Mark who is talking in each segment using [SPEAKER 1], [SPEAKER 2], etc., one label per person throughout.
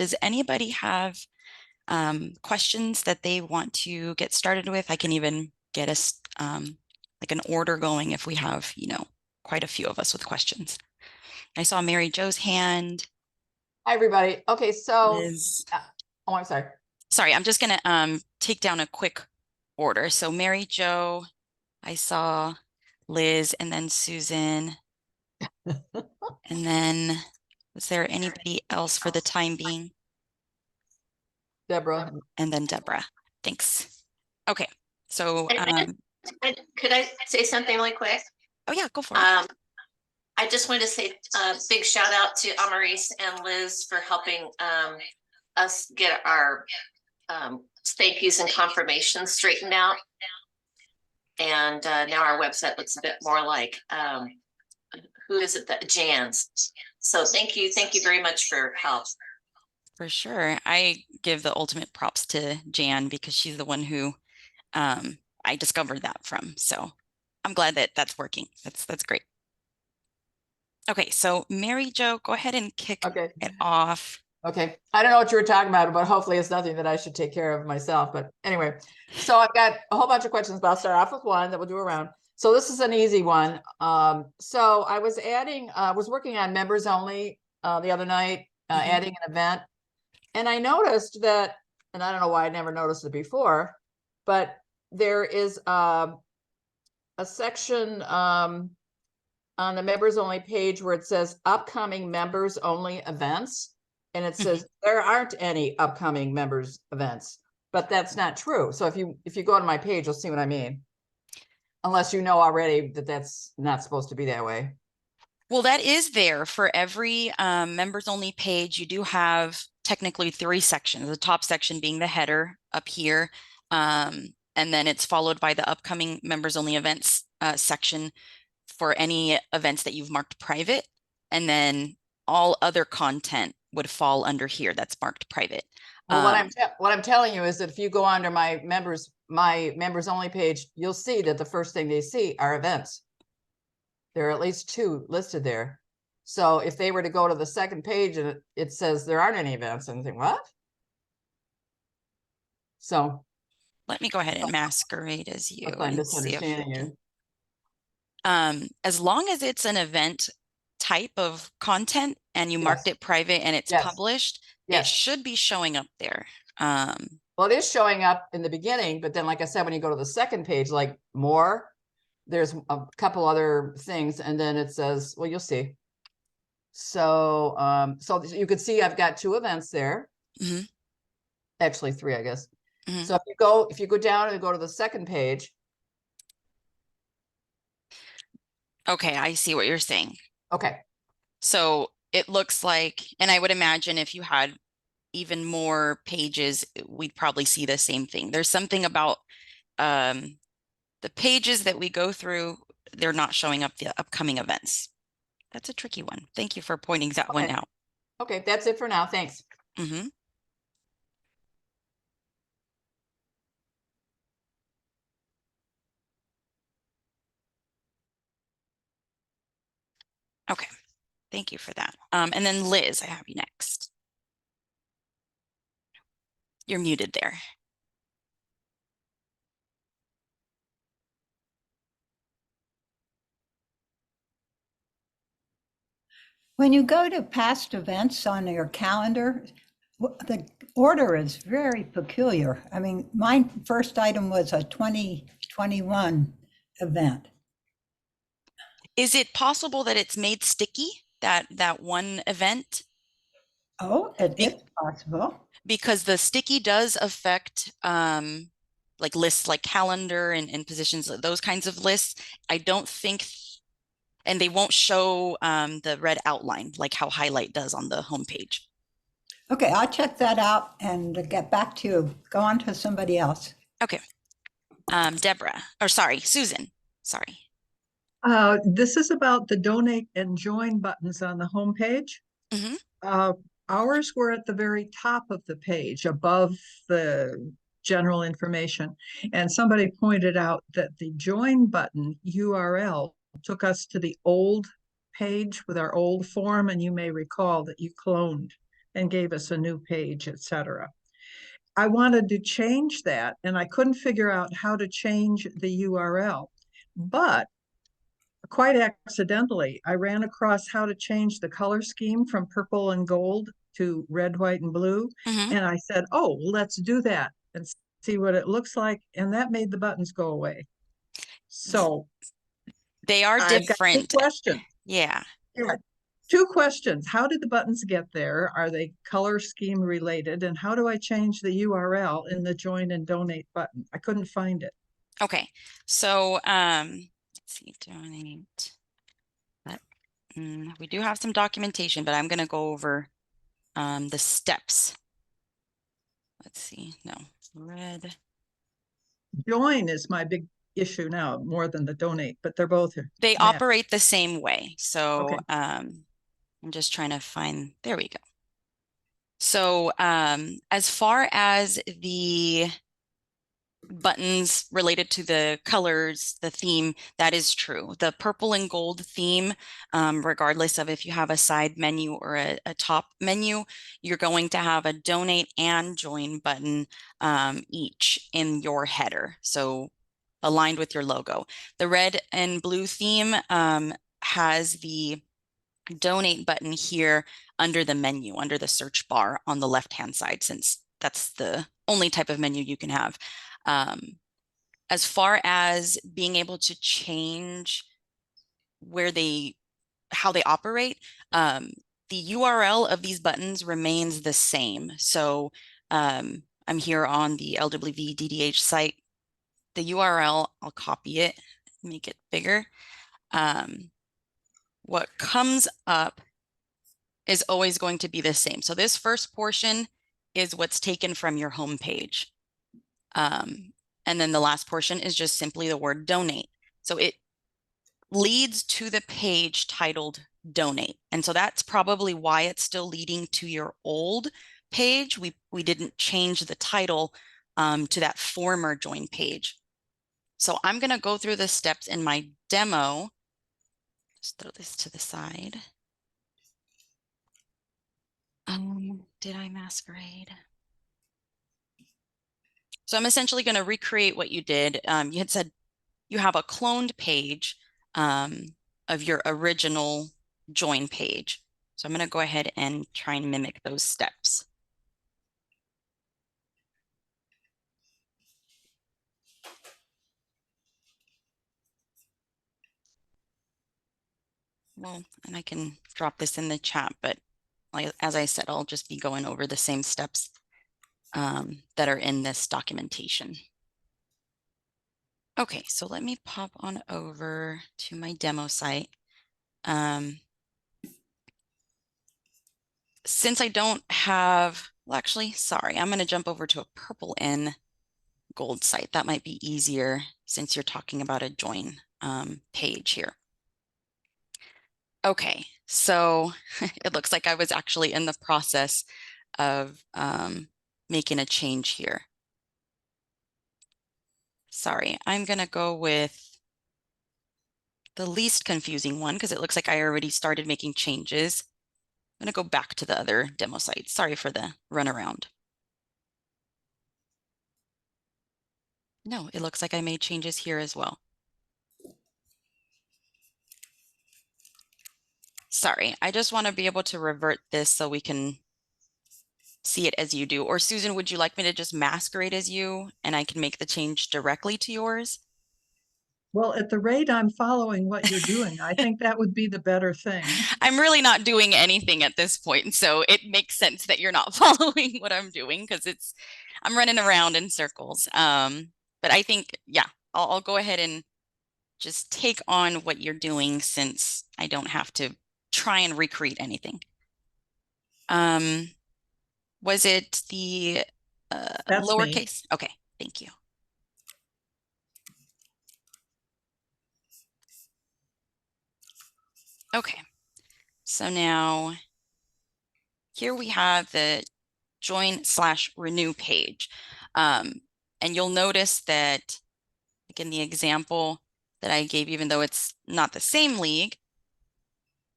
[SPEAKER 1] Does anybody have questions that they want to get started with? I can even get us like an order going if we have, quite a few of us with questions. I saw Mary Jo's hand.
[SPEAKER 2] Hi, everybody. Okay, so,
[SPEAKER 1] Liz.
[SPEAKER 2] oh, I'm sorry.
[SPEAKER 1] Sorry, I'm just gonna take down a quick order. So Mary Jo, I saw Liz, and then Susan. And then was there anybody else for the time being?
[SPEAKER 2] Deborah.
[SPEAKER 1] And then Deborah. Thanks. Okay. So
[SPEAKER 3] could I say something really quick?
[SPEAKER 1] Oh yeah, go for it.
[SPEAKER 3] I just wanted to say a big shout out to Amaris and Liz for helping us get our thank yous and confirmations straightened out. And now our website looks a bit more like who is it, that Jan's. So thank you very much for help.
[SPEAKER 1] For sure. I give the ultimate props to Jan because she's the one who I discovered that from. So I'm glad that that's working. That's great. Okay, so Mary Jo, go ahead and kick it off.
[SPEAKER 2] Okay, I don't know what you were talking about, but hopefully it's nothing that I should take care of myself. But anyway, so I've got a whole bunch of questions, but I'll start off with one that we'll do around. So this is an easy one. So I was working on members only the other night, adding an event. And I noticed that, and I don't know why I never noticed it before, but there is a section on the members only page where it says upcoming members only events. And it says there aren't any upcoming members events, but that's not true. So if you go to my page, you'll see what I mean. Unless you know already that that's not supposed to be that way.
[SPEAKER 1] Well, that is there for every members only page. You do have technically 3 sections, the top section being the header up here. And then it's followed by the upcoming members only events section for any events that you've marked private. And then all other content would fall under here that's marked private.
[SPEAKER 2] Well, what I'm telling you is that if you go under my members only page, you'll see that the first thing they see are events. There are at least 2 listed there. So if they were to go to the second page and it says there aren't any events, and think, what? So
[SPEAKER 1] let me go ahead and masquerade as you.
[SPEAKER 2] I'm misunderstanding you.
[SPEAKER 1] As long as it's an event type of content and you marked it private and it's published, it should be showing up there.
[SPEAKER 2] Well, it is showing up in the beginning, but then, like I said, when you go to the second page, like more, there's a couple other things, and then it says, well, you'll see. So, so you can see I've got 2 events there. Actually 3, I guess. So if you go down and go to the second page.
[SPEAKER 1] Okay, I see what you're saying.
[SPEAKER 2] Okay.
[SPEAKER 1] So it looks like, and I would imagine if you had even more pages, we'd probably see the same thing. There's something about the pages that we go through, they're not showing up the upcoming events. That's a tricky one. Thank you for pointing that one out.
[SPEAKER 2] Okay, that's it for now. Thanks.
[SPEAKER 1] Okay, thank you for that. And then Liz, I have you next. You're muted there.
[SPEAKER 4] When you go to past events on your calendar, the order is very peculiar. I mean, my first item was a 2021 event.
[SPEAKER 1] Is it possible that it's made sticky, that one event?
[SPEAKER 4] Oh, it's possible.
[SPEAKER 1] Because the sticky does affect like lists like calendar and positions, those kinds of lists. I don't think, and they won't show the red outline like how highlight does on the homepage.
[SPEAKER 4] Okay, I'll check that out and get back to you. Go on to somebody else.
[SPEAKER 1] Okay. Deborah, or sorry, Susan, sorry.
[SPEAKER 5] This is about the donate and join buttons on the homepage. Ours were at the very top of the page above the general information. And somebody pointed out that the join button URL took us to the old page with our old form. And you may recall that you cloned and gave us a new page, etc. I wanted to change that, and I couldn't figure out how to change the URL. But quite accidentally, I ran across how to change the color scheme from purple and gold to red, white, and blue.
[SPEAKER 1] Mm-hmm.
[SPEAKER 5] And I said, oh, let's do that and see what it looks like. And that made the buttons go away. So
[SPEAKER 1] they are
[SPEAKER 5] I've got two
[SPEAKER 1] different.
[SPEAKER 5] questions.
[SPEAKER 1] Yeah.
[SPEAKER 5] Yeah. Two questions. How did the buttons get there? Are they color scheme related? And how do I change the URL in the join and donate button? I couldn't find it.
[SPEAKER 1] Okay. So let's see, donate. But, we do have some documentation, but I'm going to go over the steps. Let's see. No, red.
[SPEAKER 5] Join is my big issue now, more than the donate, but they're both
[SPEAKER 1] They
[SPEAKER 5] met.
[SPEAKER 1] operate the same way. So
[SPEAKER 5] Okay.
[SPEAKER 1] I'm just trying to find, there we go. So as far as the buttons related to the colors, the theme, that is true. The purple and gold theme, regardless of if you have a side menu or a top menu, you're going to have a donate and join button each in your header. So aligned with your logo. The red and blue theme has the donate button here under the menu, under the search bar on the left-hand side, since that's the only type of menu you can have. As far as being able to change how they operate, the URL of these buttons remains the same. So I'm here on the LWV DDH site. The URL, I'll copy it, make it bigger. What comes up is always going to be the same. So this first portion is what's taken from your home page. And then the last portion is just simply the word donate. So it leads to the page titled donate. And so that's probably why it's still leading to your old page. We didn't change the title to that former join page. So I'm going to go through the steps in my demo. Just throw this to the side. Did I masquerade? So I'm essentially going to recreate what you did. You had said you have a cloned page of your original join page. So I'm going to go ahead and try and mimic those steps. Well, and I can drop this in the chat, but as I said, I'll just be going over the same steps that are in this documentation. Okay, so let me pop on over to my demo site. Since I don't have, well, actually, sorry, I'm going to jump over to a purple and gold site. That might be easier since you're talking about a join page here. Okay, so it looks like I was actually in the process of making a change here. Sorry, I'm going to go with the least confusing one because it looks like I already started making changes. I'm going to go back to the other demo site. Sorry for the runaround. No, it looks like I made changes here as well. Sorry, I just want to be able to revert this so we can see it as you do. Or Susan, would you like me to just masquerade as you and I can make the change directly to yours?
[SPEAKER 5] Well, at the rate I'm following what you're doing, I think that would be the better thing.
[SPEAKER 1] I'm really not doing anything at this point, so it makes sense that you're not following what I'm doing because I'm running around in circles. But I think, yeah, I'll go ahead and just take on what you're doing since I don't have to try and recreate anything. Was it the lowercase? Okay, thank you. Okay, so now here we have the join/renew page. And you'll notice that, like in the example that I gave, even though it's not the same league,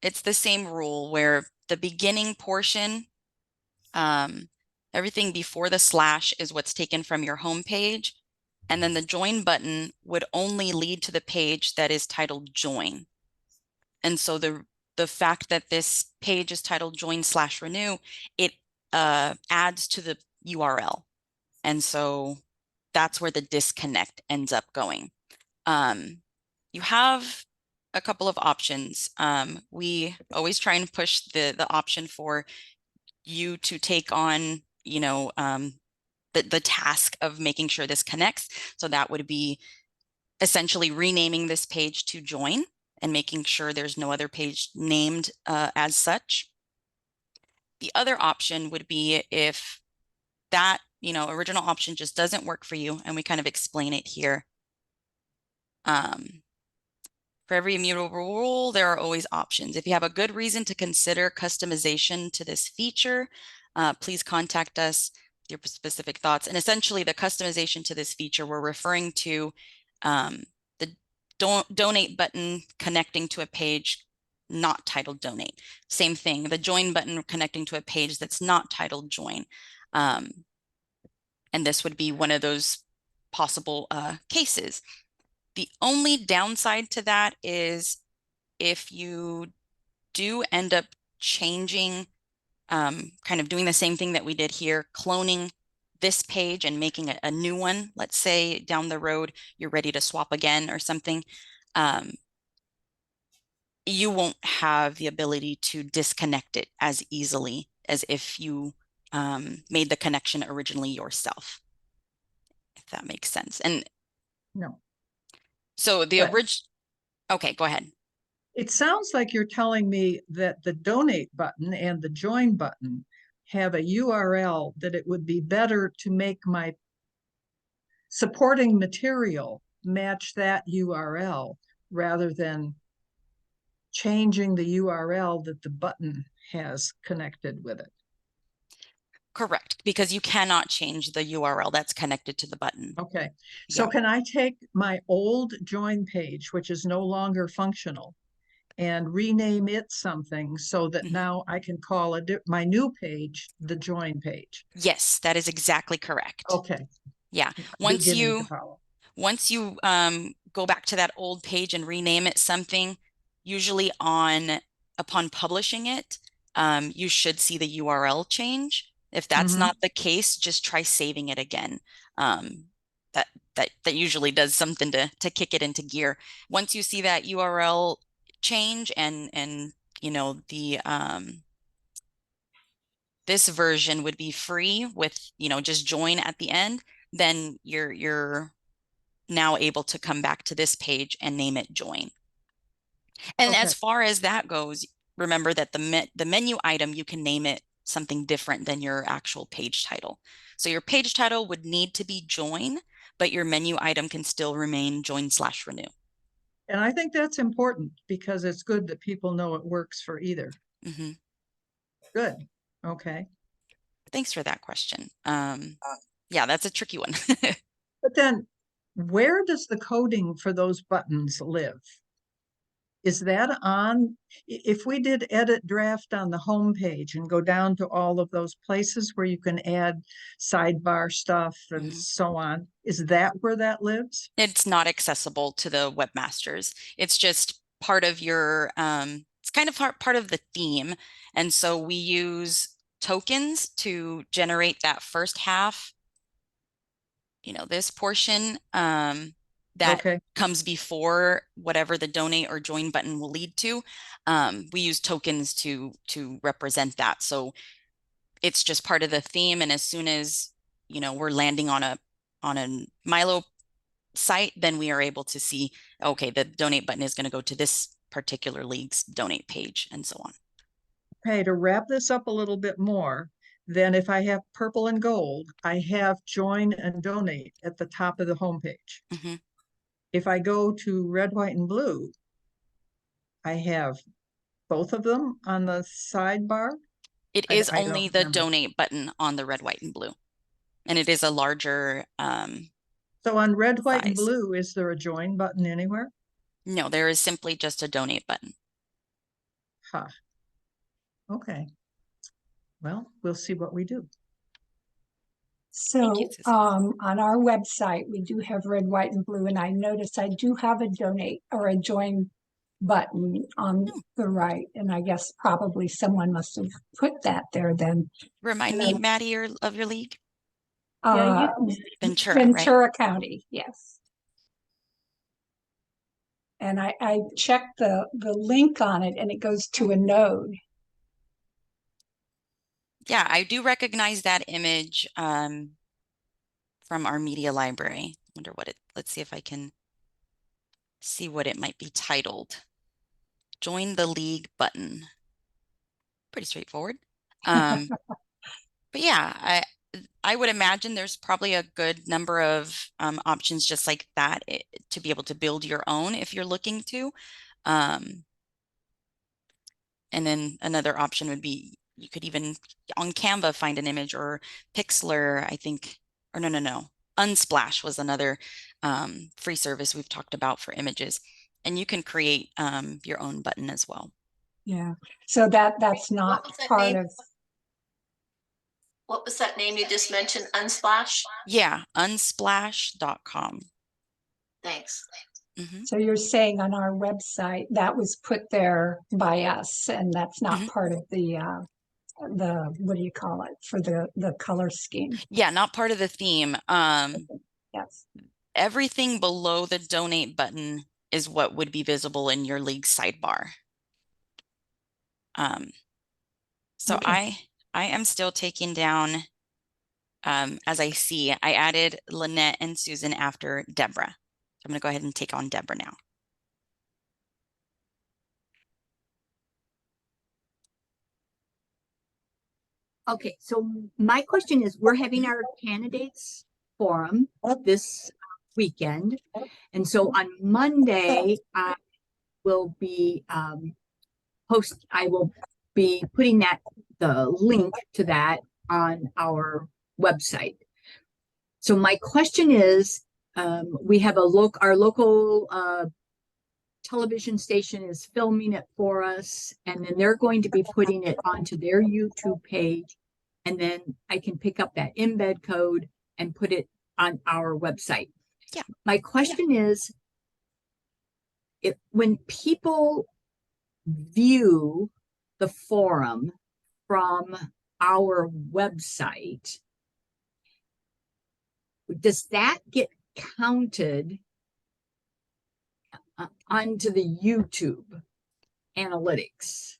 [SPEAKER 1] it's the same rule where the beginning portion Everything before the slash is what's taken from your home page. And then the join button would only lead to the page that is titled join. And so the fact that this page is titled join/renew, it adds to the URL. And so that's where the disconnect ends up going. You have a couple of options. We always try and push the option for you to take on, the task of making sure this connects. So that would be essentially renaming this page to join and making sure there's no other page named as such. The other option would be if that, original option just doesn't work for you, and we kind of explain it here. For every immutable rule, there are always options. If you have a good reason to consider customization to this feature, please contact us with your specific thoughts. And essentially, the customization to this feature, we're referring to the donate button connecting to a page not titled donate. Same thing, the join button connecting to a page that's not titled join. And this would be one of those possible cases. The only downside to that is if you do end up changing, kind of doing the same thing that we did here, cloning this page and making a new one, let's say down the road, you're ready to swap again or something, you won't have the ability to disconnect it as easily as if you made the connection originally yourself, if that makes sense. And
[SPEAKER 5] No.
[SPEAKER 1] so the original, okay, go ahead.
[SPEAKER 5] It sounds like you're telling me that the donate button and the join button have a URL that it would be better to make my supporting material match that URL rather than changing the URL that the button has connected with it.
[SPEAKER 1] Correct, because you cannot change the URL that's connected to the button.
[SPEAKER 5] Okay, so can I take my old join page, which is no longer functional, and rename it something so that now I can call my new page the join page?
[SPEAKER 1] Yes, that is exactly correct.
[SPEAKER 5] Okay.
[SPEAKER 1] Yeah, once you go back to that old page and rename it something, usually upon publishing it, you should see the URL change. If that's not the case, just try saving it again. That usually does something to kick it into gear. Once you see that URL change and this version would be free with just join at the end, then you're now able to come back to this page and name it join. And as far as that goes, remember that the menu item, you can name it something different than your actual page title. So your page title would need to be join, but your menu item can still remain join/renew.
[SPEAKER 5] And I think that's important because it's good that people know it works for either. Good. Okay.
[SPEAKER 1] Thanks for that question. Yeah, that's a tricky one.
[SPEAKER 5] But then where does the coding for those buttons live? Is that on, if we did edit draft on the home page and go down to all of those places where you can add sidebar stuff and so on, is that where that lives?
[SPEAKER 1] It's not accessible to the webmasters. It's just part of your, it's kind of part of the theme. And so we use tokens to generate that first half, this portion, that comes before whatever the donate or join button will lead to. We use tokens to represent that. So it's just part of the theme. And as soon as, we're landing on a MyLO site, then we are able to see, okay, the donate button is going to go to this particular league's donate page and so on.
[SPEAKER 5] Okay, to wrap this up a little bit more, then if I have purple and gold, I have join and donate at the top of the homepage. If I go to red, white, and blue, I have both of them on the sidebar.
[SPEAKER 1] It is only the donate button on the red, white, and blue. And it is a larger
[SPEAKER 5] so on red, white, and blue, is there a join button anywhere?
[SPEAKER 1] No, there is simply just a donate button.
[SPEAKER 5] Okay. well, we'll see what we do.
[SPEAKER 1] Thank
[SPEAKER 6] So
[SPEAKER 1] you, Susie.
[SPEAKER 6] on our website, we do have red, white, and blue, and I notice I do have a donate or a join button on the right, and I guess probably someone must have put that there then.
[SPEAKER 1] Remind me, Maddie, of your league.
[SPEAKER 6] Uh,
[SPEAKER 1] Ventura, right?
[SPEAKER 6] Ventura County, yes. And I checked the link on it, and it goes to a node.
[SPEAKER 1] Yeah, I do recognize that image from our media library. Wonder what it, let's see if I can see what it might be titled. Join the league button. Pretty straightforward. But yeah, I would imagine there's probably a good number of options just like that to be able to build your own if you're looking to. And then another option would be you could even on Canva find an image, or Pixlr, I think, or no. Unsplash was another free service we've talked about for images. And you can create your own button as well.
[SPEAKER 6] Yeah, so that's not
[SPEAKER 3] What was that
[SPEAKER 6] part
[SPEAKER 3] name?
[SPEAKER 6] of.
[SPEAKER 3] What was that name you just mentioned? Unsplash?
[SPEAKER 1] Yeah, unsplash.com.
[SPEAKER 3] Thanks.
[SPEAKER 6] So you're saying on our website that was put there by us, and that's not part of the what do you call it, for the color scheme?
[SPEAKER 1] Yeah, not part of the theme.
[SPEAKER 6] Yes.
[SPEAKER 1] Everything below the donate button is what would be visible in your league sidebar. So
[SPEAKER 6] Okay.
[SPEAKER 1] I am still taking down, as I see, I added Lynette and Susan after Deborah. I'm going to go ahead and take on Deborah now.
[SPEAKER 7] Okay, so my question is, we're having our candidates forum this weekend. And so on Monday, I will be I will be putting the link to that on our website. So my question is, we have our local television station is filming it for us, and then they're going to be putting it onto their YouTube page, and then I can pick up that embed code and put it on our website.
[SPEAKER 1] Yeah.
[SPEAKER 7] My question is, when people view the forum from our website, does that get counted onto the YouTube analytics?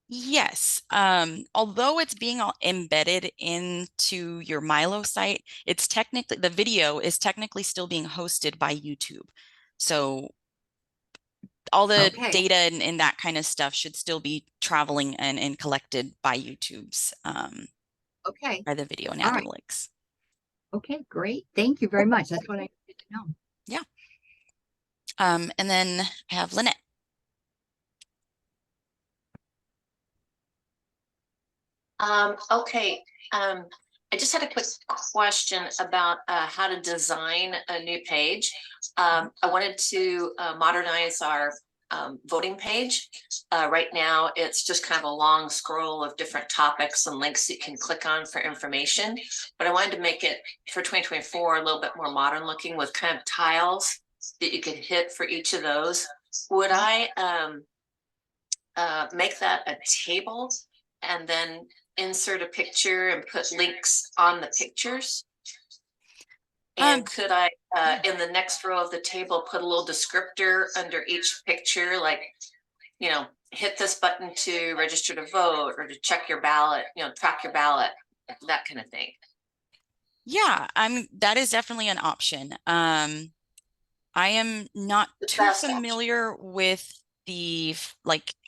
[SPEAKER 1] Yes. Although it's being embedded into your MyLO site, it's technically, the video is technically still being hosted by YouTube. So all the data and that kind of stuff should still be traveling and collected by YouTube's by the video and analytics.
[SPEAKER 7] Okay, great. Thank you very much. That's what I needed to know.
[SPEAKER 1] Yeah. And then I have Lynette.
[SPEAKER 3] Okay. I just had a quick question about how to design a new page. I wanted to modernize our voting page. Right now, it's just kind of a long scroll of different topics and links you can click on for information. But I wanted to make it for 2024 a little bit more modern looking, with kind of tiles that you could hit for each of those. Would I make that a table and then insert a picture and put links on the pictures? And could I, in the next row of the table, put a little descriptor under each picture, like, you know, hit this button to register to vote, or to check your ballot, you know, track your ballot, that kind of thing?
[SPEAKER 1] Yeah, that is definitely an option. I am not too familiar with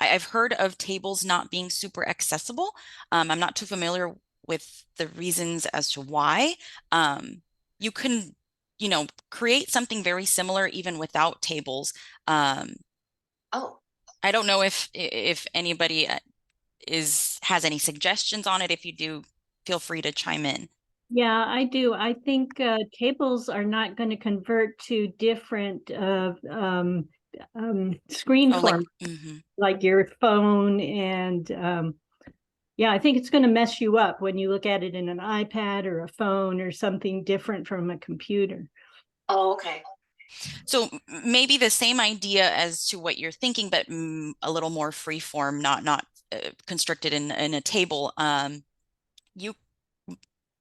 [SPEAKER 1] I've heard of tables not being super accessible. I'm not too familiar with the reasons as to why. You can, you know, create something very similar even without tables. I don't know if anybody has any suggestions on it. If you do, feel free to chime in.
[SPEAKER 8] Yeah, I do. I think tables are not going to convert to different screen form, like your phone and Yeah, I think it's going to mess you up when you look at it in an iPad or a phone or something different from a computer.
[SPEAKER 3] Oh, okay.
[SPEAKER 1] So maybe the same idea as to what you're thinking, but a little more free form, not constricted in a table. You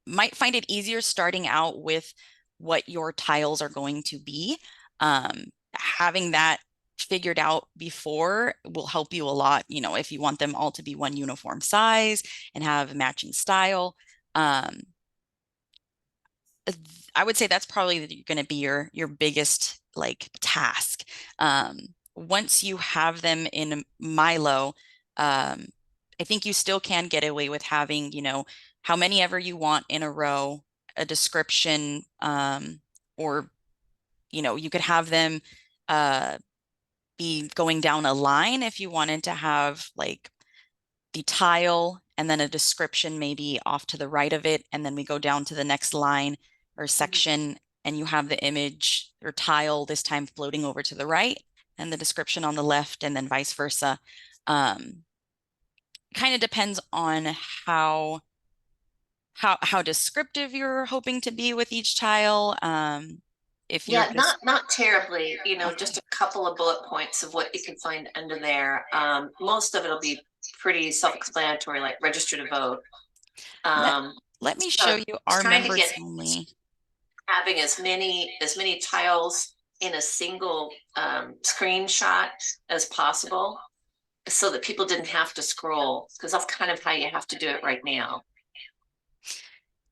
[SPEAKER 1] might find it easier starting out with what your tiles are going to be. Having that figured out before will help you a lot, you know, if you want them all to be one uniform size and have matching style. I would say that's probably going to be your biggest like task. Once you have them in MyLO, I think you still can get away with having, you know, how many ever you want in a row, a description, or, you know, you could have them be going down a line if you wanted to have like the tile and then a description maybe off to the right of it. And then we go down to the next line or section and you have the image or tile this time floating over to the right and the description on the left and then vice versa. Kind of depends on how descriptive you're hoping to be with each tile. If you're
[SPEAKER 3] Yeah,
[SPEAKER 1] just
[SPEAKER 3] not terribly, you know,
[SPEAKER 1] okay.
[SPEAKER 3] just a couple of bullet points of what you can find under there. Most of it'll be pretty self-explanatory, like register to vote.
[SPEAKER 1] Let me
[SPEAKER 3] So
[SPEAKER 1] show you our
[SPEAKER 3] trying to
[SPEAKER 1] members
[SPEAKER 3] get
[SPEAKER 1] only.
[SPEAKER 3] having as many tiles in a single screenshot as possible so that people didn't have to scroll, because that's kind of how you have to do it right now.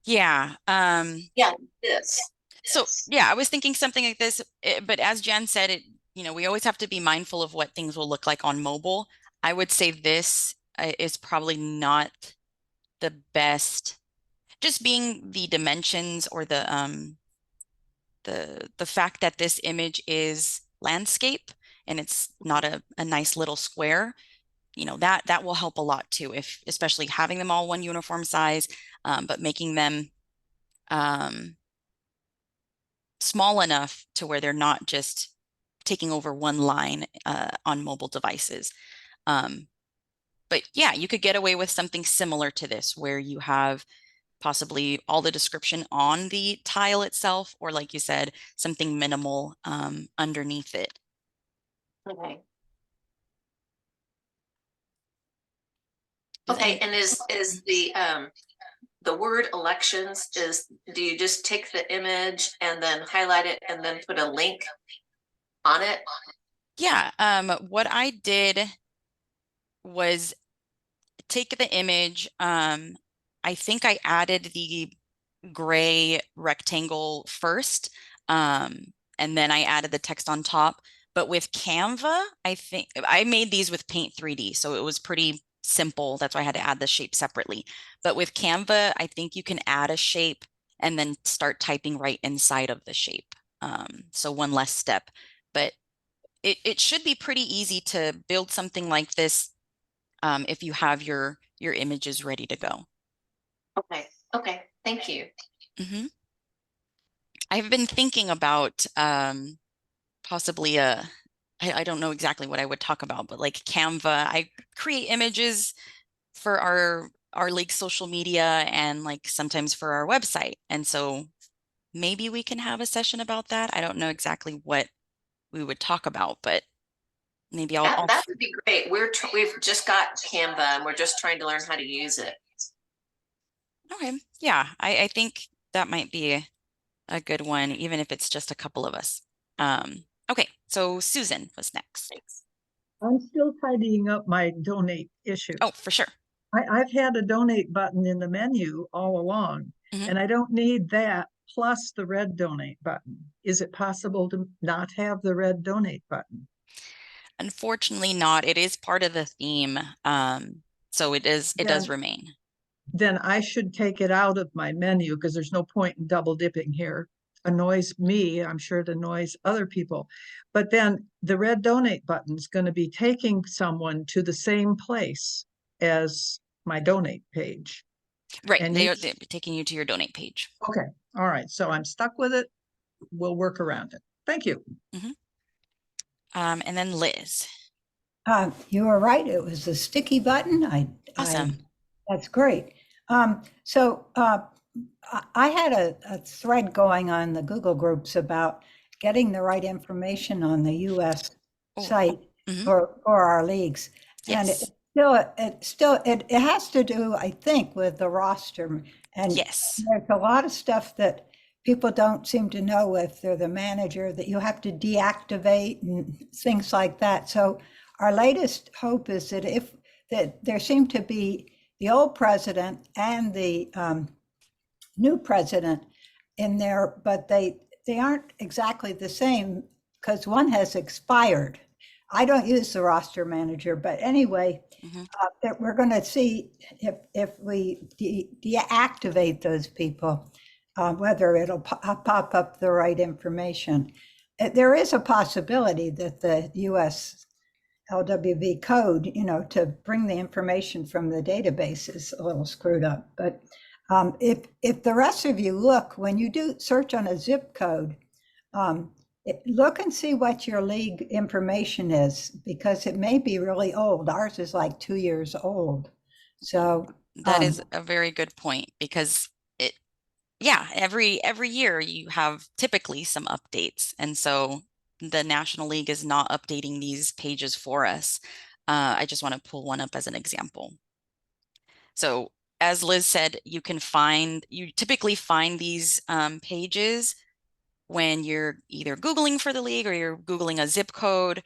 [SPEAKER 1] Yeah.
[SPEAKER 3] Yeah, this.
[SPEAKER 1] So yeah, I was thinking something like this, but as Jen said, you know, we always have to be mindful of what things will look like on mobile. I would say this is probably not the best, just being the dimensions or the fact that this image is landscape and it's not a nice little square, you know, that will help a lot too, if especially having them all one uniform size, but making them small enough to where they're not just taking over one line on mobile devices. But yeah, you could get away with something similar to this where you have possibly all the description on the tile itself, or like you said, something minimal underneath it.
[SPEAKER 3] Okay. Okay, and is the word elections do you just take the image and then highlight it and then put a link on it?
[SPEAKER 1] Yeah, what I did was take the image. I think I added the gray rectangle first, and then I added the text on top. But with Canva, I think I made these with Paint 3D, so it was pretty simple. That's why I had to add the shape separately. But with Canva, I think you can add a shape and then start typing right inside of the shape. So one less step. But it should be pretty easy to build something like this if you have your images ready to go.
[SPEAKER 3] Okay, thank you.
[SPEAKER 1] Mm-hmm. I've been thinking about possibly I don't know exactly what I would talk about, but like Canva, I create images for our league social media and like sometimes for our website. And so maybe we can have a session about that. I don't know exactly what we would talk about, but maybe
[SPEAKER 3] That would be great. We've just got Canva and we're just trying to learn how to use it.
[SPEAKER 1] Okay. Yeah, I think that might be a good one, even if it's just a couple of us. Okay, so Susan was next.
[SPEAKER 5] I'm still tidying up my donate issue.
[SPEAKER 1] Oh, for sure.
[SPEAKER 5] I've had a donate button in the menu all along, and I don't need that plus the red donate button. Is it possible to not have the red donate button?
[SPEAKER 1] Unfortunately not. It is part of the theme. So it does remain.
[SPEAKER 5] Then I should take it out of my menu because there's no point in double dipping here. Annoys me, I'm sure it annoys other people. But then the red donate button is going to be taking someone to the same place as my donate page.
[SPEAKER 1] Right,
[SPEAKER 5] and
[SPEAKER 1] they're taking you to your donate page.
[SPEAKER 5] Okay, all right, so I'm stuck with it. We'll work around it. Thank you.
[SPEAKER 1] And then Liz.
[SPEAKER 4] You were right. It was a sticky button.
[SPEAKER 1] Awesome.
[SPEAKER 4] That's great. So I had a thread going on the Google groups about getting the right information on the US
[SPEAKER 1] Oh,
[SPEAKER 4] site
[SPEAKER 1] mhm.
[SPEAKER 4] for our leagues. And
[SPEAKER 1] Yes.
[SPEAKER 4] it has to do, I think, with the roster. And
[SPEAKER 1] Yes.
[SPEAKER 4] there's a lot of stuff that people don't seem to know if they're the manager that you have to deactivate and things like that. So our latest hope is that if that there seem to be the old president and the new president in there, but they aren't exactly the same because one has expired. I don't use the roster manager, but anyway,
[SPEAKER 1] Mhm.
[SPEAKER 4] that we're going to see if we deactivate those people, whether it'll pop up the right information. There is a possibility that the U.S. LWV code, to bring the information from the database is a little screwed up. But if the rest of you look, when you do search on a zip code, look and see what your league information is, because it may be really old. Ours is like 2 years old. So
[SPEAKER 1] That is a very good point, because yeah, every year you have typically some updates. And so the National League is not updating these pages for us. I just want to pull one up as an example. So as Liz said, you typically find these pages when you're either Googling for the league or you're Googling a zip code,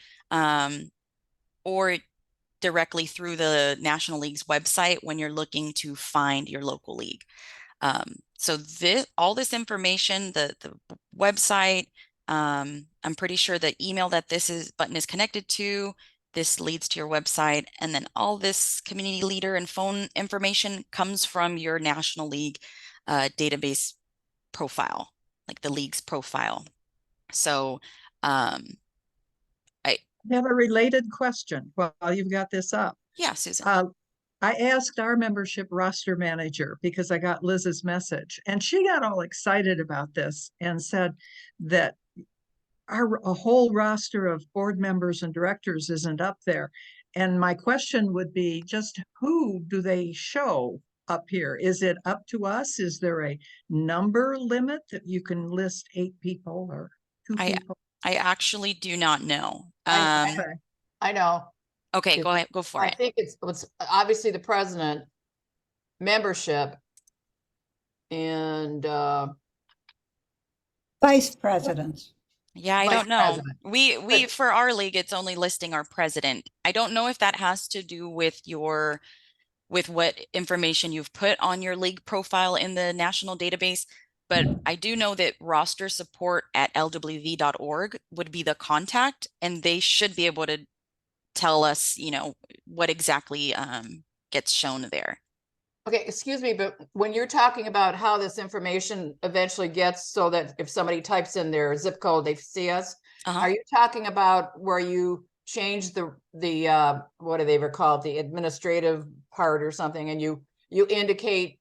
[SPEAKER 1] or directly through the National League's website when you're looking to find your local league. So all this information, the website, I'm pretty sure the email that button is connected to, this leads to your website, and then all this community leader and phone information comes from your National League database profile, like the league's profile. So I
[SPEAKER 5] have a related question while you've got this up.
[SPEAKER 1] Yeah, Susan.
[SPEAKER 5] I asked our membership roster manager because I got Liz's message, and she got all excited about this and said that a whole roster of board members and directors isn't up there. And my question would be, just who do they show up here? Is it up to us? Is there a number limit that you can list 8 people or 2 people?
[SPEAKER 1] I actually do not know.
[SPEAKER 2] I know.
[SPEAKER 1] Okay, go ahead, go for
[SPEAKER 2] I
[SPEAKER 1] it.
[SPEAKER 2] think it's obviously the president, membership, and
[SPEAKER 4] vice presidents.
[SPEAKER 1] Yeah, I
[SPEAKER 2] vice
[SPEAKER 1] don't know.
[SPEAKER 2] president.
[SPEAKER 1] We for our league, it's only listing our president. I don't know if that has to do with what information you've put on your league profile in the national database, but I do know that roster support at LWV.org would be the contact, and they should be able to tell us, what exactly gets shown there.
[SPEAKER 2] Okay, excuse me, but when you're talking about how this information eventually gets so that if somebody types in their zip code, they see us, are you talking about where you change the what do they ever call it, the administrative part or something, and you indicate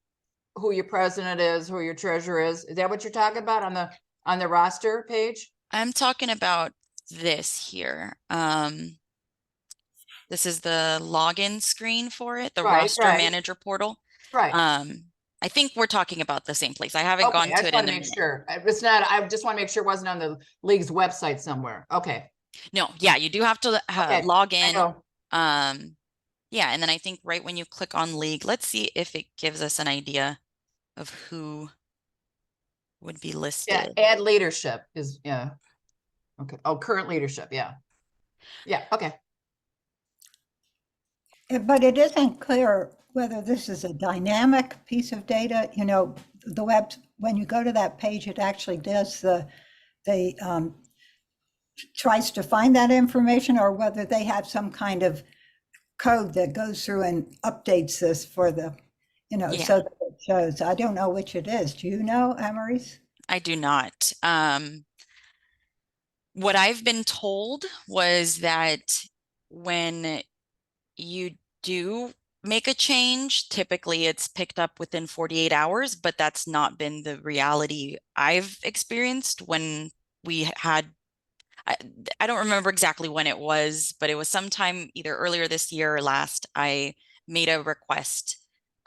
[SPEAKER 2] who your president is, who your treasurer is? Is that what you're talking about on the roster page?
[SPEAKER 1] I'm talking about this here. This is the login screen for it, the roster manager portal.
[SPEAKER 2] Right.
[SPEAKER 1] I think we're talking about the same place. I haven't gone to it in a minute.
[SPEAKER 2] Sure. It's not, I just want to make sure it wasn't on the league's website somewhere. Okay.
[SPEAKER 1] No, yeah, you do have to log in. Yeah, and then I think right when you click on league, let's see if it gives us an idea of who would be listed.
[SPEAKER 2] Yeah, add leadership is, yeah. Okay. Oh, current leadership. Yeah. Yeah. Okay.
[SPEAKER 4] But it isn't clear whether this is a dynamic piece of data. The web, when you go to that page, it actually does tries to find that information, or whether they have some kind of code that goes through and updates this for the, so that it shows. I don't know which it is. Do you know, Amaris?
[SPEAKER 1] I do not. What I've been told was that when you do make a change, typically it's picked up within 48 hours, but that's not been the reality I've experienced when we had, I don't remember exactly when it was, but it was sometime either earlier this year or last, I made a request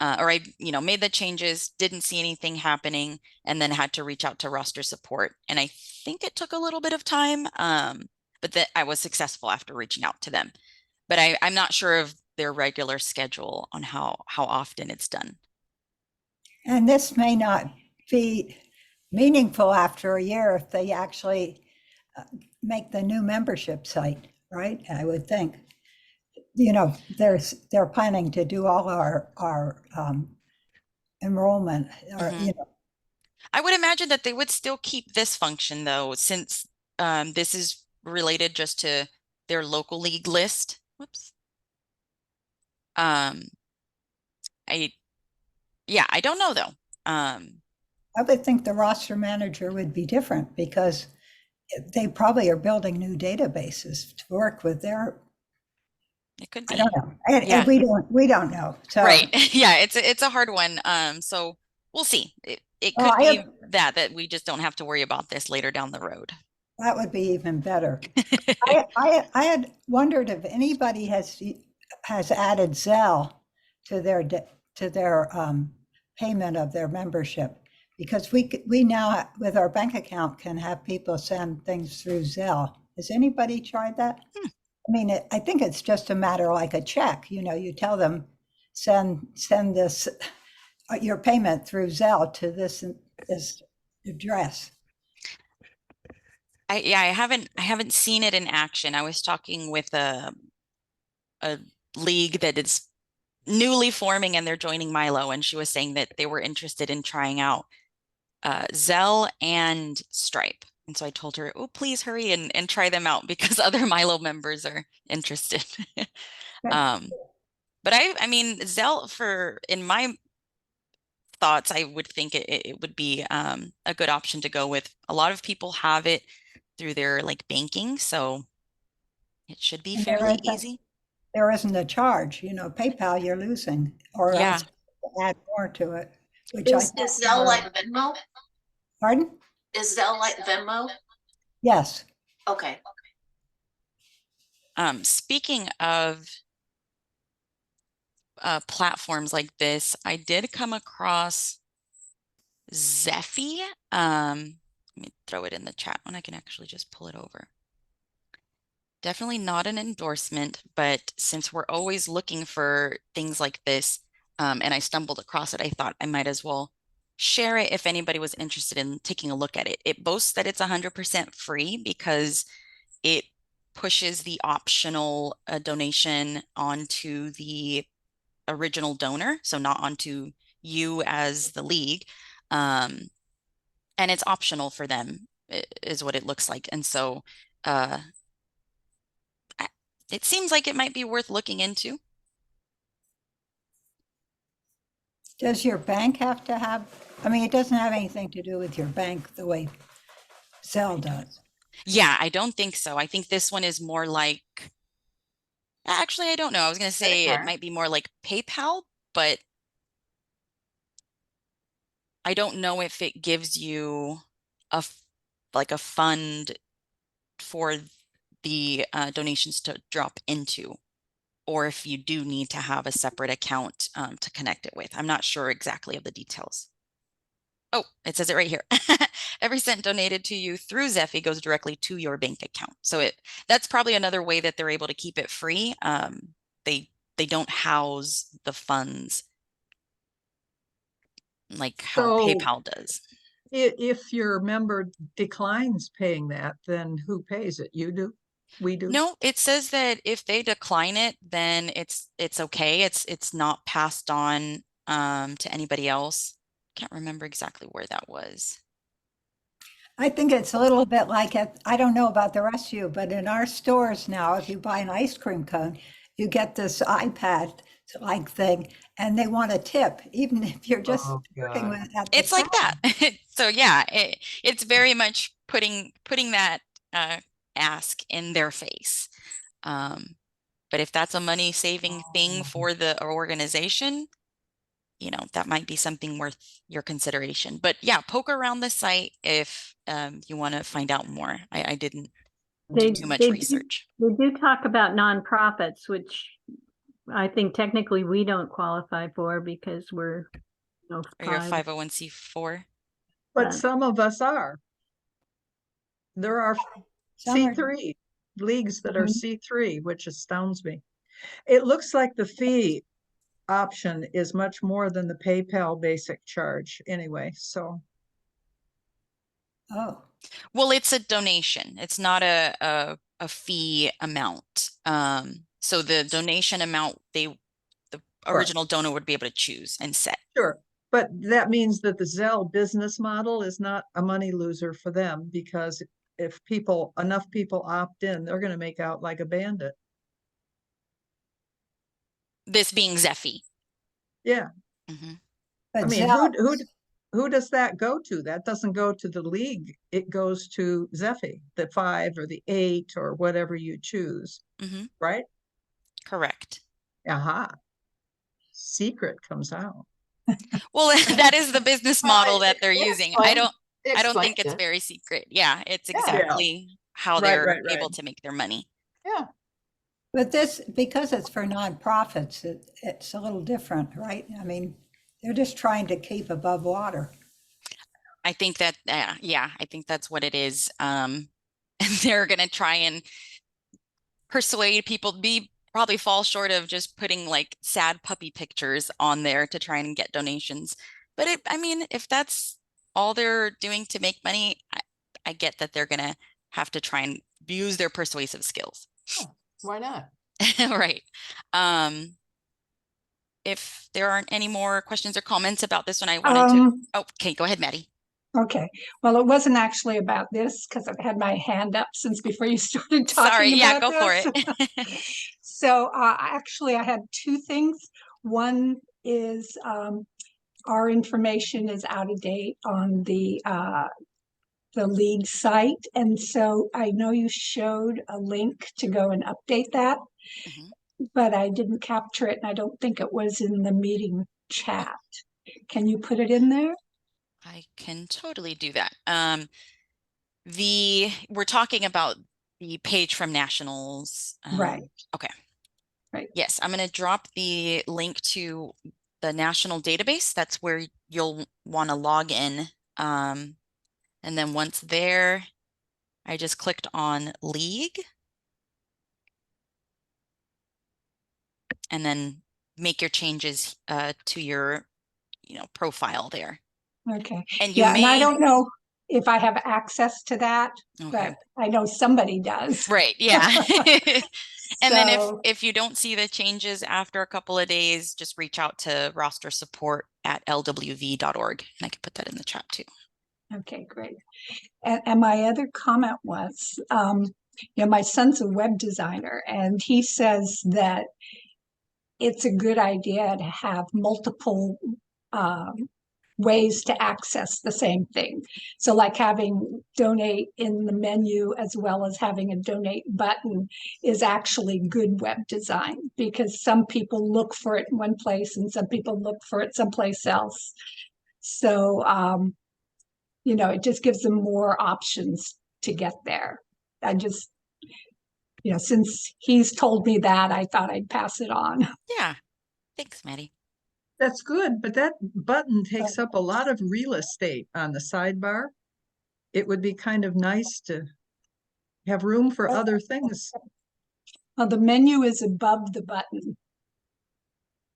[SPEAKER 1] or I, made the changes, didn't see anything happening, and then had to reach out to roster support. And I think it took a little bit of time, but that I was successful after reaching out to them. But I'm not sure of their regular schedule on how often it's done.
[SPEAKER 4] And this may not be meaningful after a year if they actually make the new membership site, right? I would think. They're planning to do all our enrollment, or
[SPEAKER 1] I would imagine that they would still keep this function though, since this is related just to their local league list. Whoops. I don't know though.
[SPEAKER 4] I would think the roster manager would be different because they probably are building new databases to work with their.
[SPEAKER 1] It could be.
[SPEAKER 4] I don't know. And we don't know. So.
[SPEAKER 1] Right. Yeah, it's a hard one. So we'll see. It could be that we just don't have to worry about this later down the road.
[SPEAKER 4] That would be even better. I had wondered if anybody has added Zelle to their payment of their membership, because we now with our bank account can have people send things through Zelle. Has anybody tried that? I mean, I think it's just a matter like a check. You tell them send this your payment through Zelle to this address.
[SPEAKER 1] I haven't seen it in action. I was talking with a league that is newly forming and they're joining MyLO, and she was saying that they were interested in trying out Zelle and Stripe. And so I told her, oh, please hurry and try them out because other MyLO members are interested. But I mean, Zelle, in my thoughts, I would think it would be a good option to go with. A lot of people have it through their banking, so it should be fairly easy.
[SPEAKER 4] There isn't a charge, PayPal you're losing, or else add more to it. Which
[SPEAKER 3] is Zelle like Venmo?
[SPEAKER 4] Pardon?
[SPEAKER 3] Is Zelle like Venmo?
[SPEAKER 4] Yes.
[SPEAKER 3] Okay.
[SPEAKER 1] Speaking of platforms like this, I did come across Zeffy. Let me throw it in the chat when I can actually just pull it over. Definitely not an endorsement, but since we're always looking for things like this, and I stumbled across it, I thought I might as well share it if anybody was interested in taking a look at it. It boasts that it's 100% free because it pushes the optional donation onto the original donor, so not onto you as the league. And it's optional for them, is what it looks like. And so it seems like it might be worth looking into.
[SPEAKER 4] Does your bank have to have, I mean, it doesn't have anything to do with your bank the way Zelle does.
[SPEAKER 1] Yeah, I don't think so. I think this one is more like, actually, I don't know. I was going to say it might be more like PayPal, but I don't know if it gives you a fund for the donations to drop into, or if you do need to have a separate account to connect it with. I'm not sure exactly of the details. Oh, it says it right here. Every cent donated to you through Zeffy goes directly to your bank account. So that's probably another way that they're able to keep it free. They don't house the funds like how PayPal does.
[SPEAKER 5] If your member declines paying that, then who pays it? You do? We do?
[SPEAKER 1] No, it says that if they decline it, then it's okay. It's not passed on to anybody else. Can't remember exactly where that was.
[SPEAKER 4] I think it's a little bit like I don't know about the rest of you, but in our stores now, if you buy an ice cream cone, you get this iPad like thing, and they want a tip, even if you're just working with it.
[SPEAKER 1] It's like that. So yeah, it's very much putting that ask in their face. But if that's a money saving thing for the organization, that might be something worth your consideration. But yeah, poke around the site if you want to find out more. I didn't do too much research.
[SPEAKER 8] They do talk about nonprofits, which I think technically we don't qualify for because we're,
[SPEAKER 1] Or you're a
[SPEAKER 8] 5.
[SPEAKER 1] 501c4.
[SPEAKER 5] But some of us are. There are
[SPEAKER 4] Some are-
[SPEAKER 5] C3 leagues that are
[SPEAKER 6] Mhm.
[SPEAKER 5] C3, which astounds me. It looks like the fee option is much more than the PayPal basic charge anyway, so.
[SPEAKER 4] Oh,
[SPEAKER 1] Well, it's a donation. It's not a fee amount. So the donation amount the
[SPEAKER 5] Sure.
[SPEAKER 1] original donor would be able to choose and set.
[SPEAKER 5] Sure, but that means that the Zelle business model is not a money loser for them, because if enough people opt in, they're going to make out like a bandit.
[SPEAKER 1] This being Zeffy.
[SPEAKER 5] Yeah,
[SPEAKER 1] Mhm.
[SPEAKER 4] but
[SPEAKER 5] I mean,
[SPEAKER 4] Zelle,
[SPEAKER 5] who does that go to? That doesn't go to the league. It goes to Zeffy, the 5 or the 8 or whatever you choose,
[SPEAKER 1] Mhm.
[SPEAKER 5] right?
[SPEAKER 1] Correct.
[SPEAKER 5] Aha. Secret comes out.
[SPEAKER 1] Well, that is the business model that they're
[SPEAKER 2] It
[SPEAKER 1] using. I don't
[SPEAKER 2] explains
[SPEAKER 1] think it's
[SPEAKER 2] it.
[SPEAKER 1] very secret. Yeah, it's
[SPEAKER 2] Yeah.
[SPEAKER 1] exactly how
[SPEAKER 5] Right,
[SPEAKER 1] they're
[SPEAKER 5] right,
[SPEAKER 1] able
[SPEAKER 5] right.
[SPEAKER 1] to make their money.
[SPEAKER 2] Yeah.
[SPEAKER 4] but this, because it's for nonprofits, it's a little different, right? I mean, they're just trying to keep above water.
[SPEAKER 1] I think that yeah, I think that's what it is. And they're gonna try and persuade people probably fall short of just putting like sad puppy pictures on there to try and get donations. But I mean, if that's all they're doing to make money, I get that they're gonna have to try and use their persuasive skills.
[SPEAKER 2] Why not?
[SPEAKER 1] Right. If there aren't any more questions or comments about this one, I wanted to. Oh, okay, go ahead, Maddie.
[SPEAKER 6] Okay, well, it wasn't actually about this because I've had my hand up since before you started talking
[SPEAKER 1] Sorry, yeah,
[SPEAKER 6] about
[SPEAKER 1] go for
[SPEAKER 6] this.
[SPEAKER 1] it.
[SPEAKER 6] So actually, I had 2 things. One is our information is out of date on the league site, and so I know you showed a link to go and update that,
[SPEAKER 1] Mhm.
[SPEAKER 6] but I didn't capture it, and I don't think it was in the meeting chat. Can you put it in there?
[SPEAKER 1] I can totally do that. We're talking about the page from Nationals.
[SPEAKER 6] Right.
[SPEAKER 1] Okay.
[SPEAKER 6] Right.
[SPEAKER 1] Yes, I'm going to drop the link to the national database. That's where you'll want to log in. And then once there, I just clicked on League. And then make your changes to your, profile there.
[SPEAKER 6] Okay.
[SPEAKER 1] And you
[SPEAKER 6] Yeah, and I
[SPEAKER 1] may,
[SPEAKER 6] don't know if I have access to that,
[SPEAKER 1] okay,
[SPEAKER 6] but I know somebody does.
[SPEAKER 1] right, yeah. And then
[SPEAKER 6] So,
[SPEAKER 1] if you don't see the changes after a couple of days, just reach out to roster support at LWV.org. And I can put that in the chat too.
[SPEAKER 6] okay, great. And my other comment was, my son's a web designer, and he says that it's a good idea to have multiple ways to access the same thing. So like having donate in the menu as well as having a donate button is actually good web design, because some people look for it in one place and some people look for it someplace else. So, it just gives them more options to get there. I just, since he's told me that, I thought I'd pass it on.
[SPEAKER 1] Yeah, thanks, Maddie.
[SPEAKER 5] That's good, but that button takes up a lot of real estate on the sidebar. It would be kind of nice to have room for other things.
[SPEAKER 6] Well, the menu is above the button.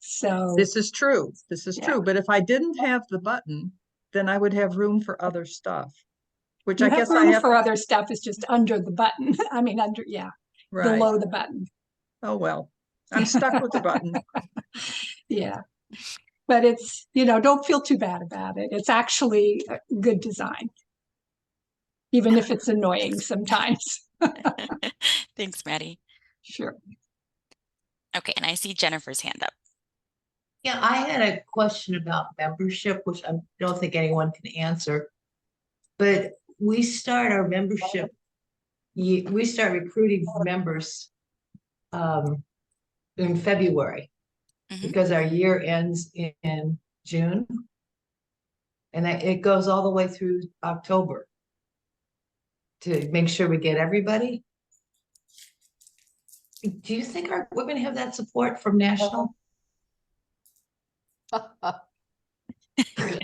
[SPEAKER 6] So
[SPEAKER 5] This is true. This is
[SPEAKER 6] Yeah.
[SPEAKER 5] true. But if I didn't have the button, then I would have room for other stuff, which
[SPEAKER 6] you
[SPEAKER 5] I
[SPEAKER 6] have
[SPEAKER 5] guess I
[SPEAKER 6] room
[SPEAKER 5] have.
[SPEAKER 6] for other stuff. It's just under the button. I mean,
[SPEAKER 5] Right.
[SPEAKER 6] below the button.
[SPEAKER 5] Oh, well, I'm stuck with the button.
[SPEAKER 6] Yeah. But it's, don't feel too bad about it. It's actually a good design, even if it's annoying sometimes.
[SPEAKER 1] Thanks, Maddie.
[SPEAKER 6] Sure.
[SPEAKER 1] Okay, and I see Jennifer's hand up.
[SPEAKER 9] Yeah, I had a question about membership, which I don't think anyone can answer. But we start our membership, we start recruiting members in February because our year ends in June. And it goes all the way through October to make sure we get everybody. Do you think we're gonna have that support from national?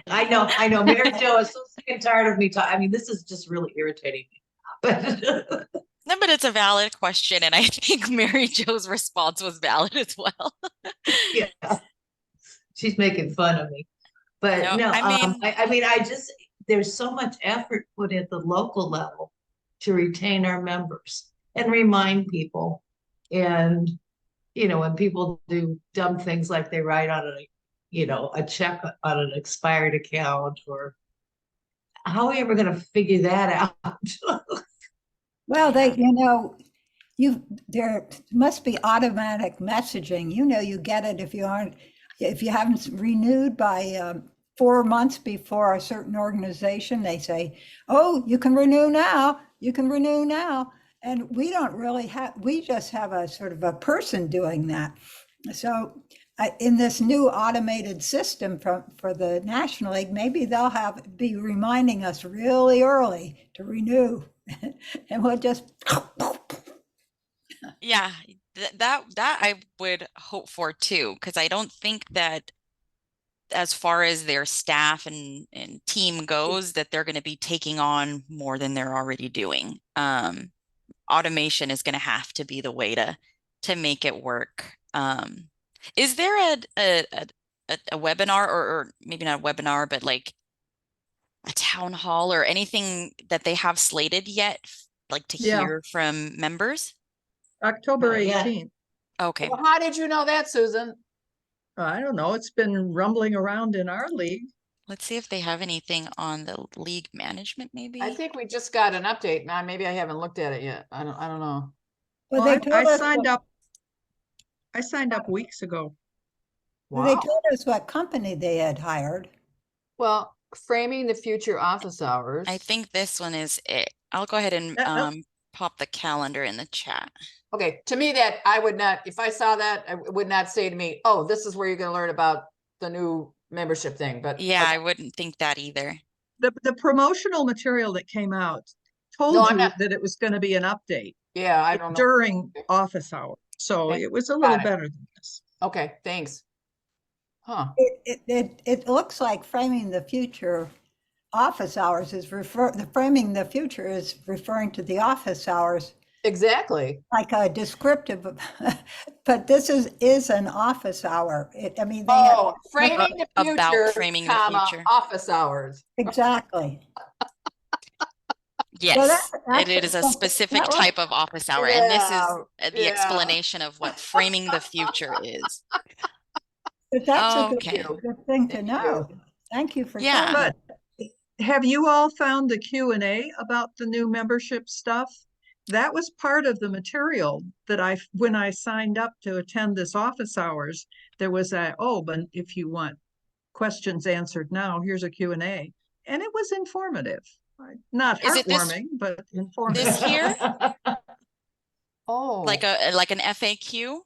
[SPEAKER 9] I know. Mary Jo is so sick and tired of me talking. I mean, this is just really irritating me. But
[SPEAKER 1] No, but it's a valid question, and I think Mary Jo's response was valid as well.
[SPEAKER 9] yeah, she's making fun of me. But
[SPEAKER 1] No,
[SPEAKER 9] no,
[SPEAKER 1] I mean,
[SPEAKER 9] I mean, there's so much effort put at the local level to retain our members and remind people. And, when people do dumb things like they write on a check on an expired account, or how are we ever going to figure that out?
[SPEAKER 4] Well, there must be automatic messaging. You get it if you haven't renewed by 4 months before a certain organization, they say, oh, you can renew now, And we don't really we just have a sort of a person doing that. So in this new automated system for the National League, maybe they'll be reminding us really early to renew. And we'll just
[SPEAKER 1] yeah, that I would hope for too, because I don't think that as far as their staff and team goes, that they're going to be taking on more than they're already doing. Automation is going to have to be the way to make it work. Is there a webinar or maybe not a webinar, but like a town hall or anything that they have slated yet, like to hear from members?
[SPEAKER 5] October
[SPEAKER 9] Yeah.
[SPEAKER 5] 18th.
[SPEAKER 1] Okay.
[SPEAKER 2] Well, how did you know that, Susan?
[SPEAKER 5] I don't know. It's been rumbling around in our league.
[SPEAKER 1] Let's see if they have anything on the league management, maybe.
[SPEAKER 2] I think we just got an update. Now, maybe I haven't looked at it yet. I don't know.
[SPEAKER 4] well,
[SPEAKER 5] Well,
[SPEAKER 4] they told
[SPEAKER 5] I
[SPEAKER 4] us
[SPEAKER 5] signed up. I signed up weeks ago.
[SPEAKER 4] they
[SPEAKER 2] Wow.
[SPEAKER 4] told us what company they had hired.
[SPEAKER 2] Well, framing the future office hours.
[SPEAKER 1] I think this one is it. I'll go ahead and pop the calendar in the chat.
[SPEAKER 2] Okay, to me that I would not, if I saw that, I would not say to me, oh, this is where you're going to learn about the new membership thing. But
[SPEAKER 1] Yeah,
[SPEAKER 2] okay.
[SPEAKER 1] I wouldn't think that either.
[SPEAKER 5] The promotional material that came out told
[SPEAKER 2] No, I'm
[SPEAKER 5] you
[SPEAKER 2] not-
[SPEAKER 5] that it was going to be an update
[SPEAKER 2] Yeah, I don't know.
[SPEAKER 5] during office hours. So
[SPEAKER 2] Okay,
[SPEAKER 5] it was a
[SPEAKER 2] got
[SPEAKER 5] little
[SPEAKER 2] it.
[SPEAKER 5] better than this.
[SPEAKER 2] Okay, thanks. Huh.
[SPEAKER 4] It looks like framing the future office hours framing the future is referring to the office hours
[SPEAKER 2] Exactly.
[SPEAKER 4] like a descriptive, but this is an office hour. I mean, they
[SPEAKER 2] Oh,
[SPEAKER 4] have
[SPEAKER 2] framing the
[SPEAKER 1] About
[SPEAKER 2] future,
[SPEAKER 1] framing the
[SPEAKER 2] comma,
[SPEAKER 1] future.
[SPEAKER 2] office hours.
[SPEAKER 4] exactly.
[SPEAKER 1] Yes,
[SPEAKER 4] that's
[SPEAKER 1] it is a specific
[SPEAKER 4] that was-
[SPEAKER 1] type of office hour, and this is
[SPEAKER 2] Yeah,
[SPEAKER 1] the explanation of what framing the future is.
[SPEAKER 4] But that's a
[SPEAKER 1] Okay.
[SPEAKER 4] good thing to
[SPEAKER 2] Thank
[SPEAKER 4] know. Thank you for
[SPEAKER 1] Yeah.
[SPEAKER 4] telling me.
[SPEAKER 5] But have you all found the Q&A about the new membership stuff? That was part of the material that when I signed up to attend this office hours, there was but if you want questions answered now, here's a Q&A. And it was informative. Not
[SPEAKER 1] Is it
[SPEAKER 5] heartwarming, but informative.
[SPEAKER 1] This here?
[SPEAKER 2] Oh.
[SPEAKER 1] Like an FAQ?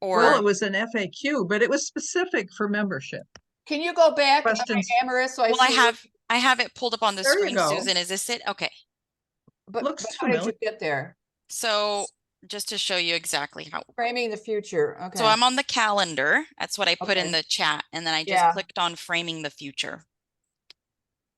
[SPEAKER 1] Or
[SPEAKER 5] Well, it was an FAQ, but it was specific for membership.
[SPEAKER 2] Can you go back,
[SPEAKER 5] Questions.
[SPEAKER 2] Amaris, so I
[SPEAKER 1] well,
[SPEAKER 2] see?
[SPEAKER 1] I have it pulled up on the
[SPEAKER 5] There you
[SPEAKER 1] screen,
[SPEAKER 5] go.
[SPEAKER 1] Susan. Is this it? Okay.
[SPEAKER 2] But
[SPEAKER 5] Looks
[SPEAKER 2] how did you
[SPEAKER 5] familiar.
[SPEAKER 2] get there?
[SPEAKER 1] So just to show you exactly how.
[SPEAKER 2] Framing the future. Okay.
[SPEAKER 1] So I'm on the calendar. That's what I put in
[SPEAKER 2] Okay.
[SPEAKER 1] the chat. And then I just
[SPEAKER 2] Yeah.
[SPEAKER 1] clicked on framing the future.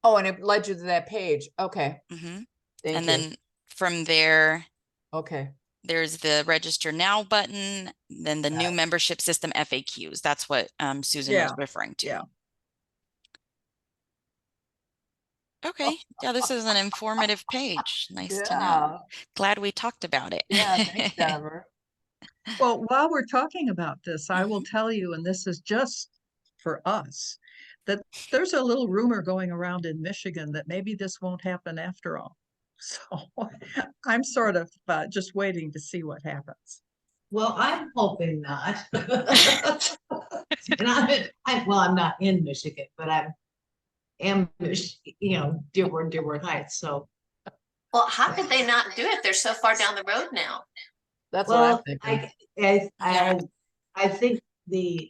[SPEAKER 2] Oh, and it led you to that page. Okay.
[SPEAKER 1] Mm-hmm.
[SPEAKER 2] Thank
[SPEAKER 1] And
[SPEAKER 2] you.
[SPEAKER 1] then from there,
[SPEAKER 2] Okay.
[SPEAKER 1] there's the register now button, then the new membership system FAQs. That's what Susan was referring to.
[SPEAKER 5] Yeah.
[SPEAKER 1] Okay. Yeah, this is an informative page. Nice to know.
[SPEAKER 2] Yeah.
[SPEAKER 1] Glad we talked about it.
[SPEAKER 2] Yeah. Thanks, Jennifer.
[SPEAKER 5] Well, while we're talking about this, I will tell you, and this is just for us, that there's a little rumor going around in Michigan that maybe this won't happen after all. So I'm sort of just waiting to see what happens.
[SPEAKER 9] Well, I'm hoping not. And I'm not in Michigan, but Dearborn Heights. So,
[SPEAKER 3] Well, how could they not do it? They're so far down the road now.
[SPEAKER 2] That's what I'm thinking.
[SPEAKER 9] I think the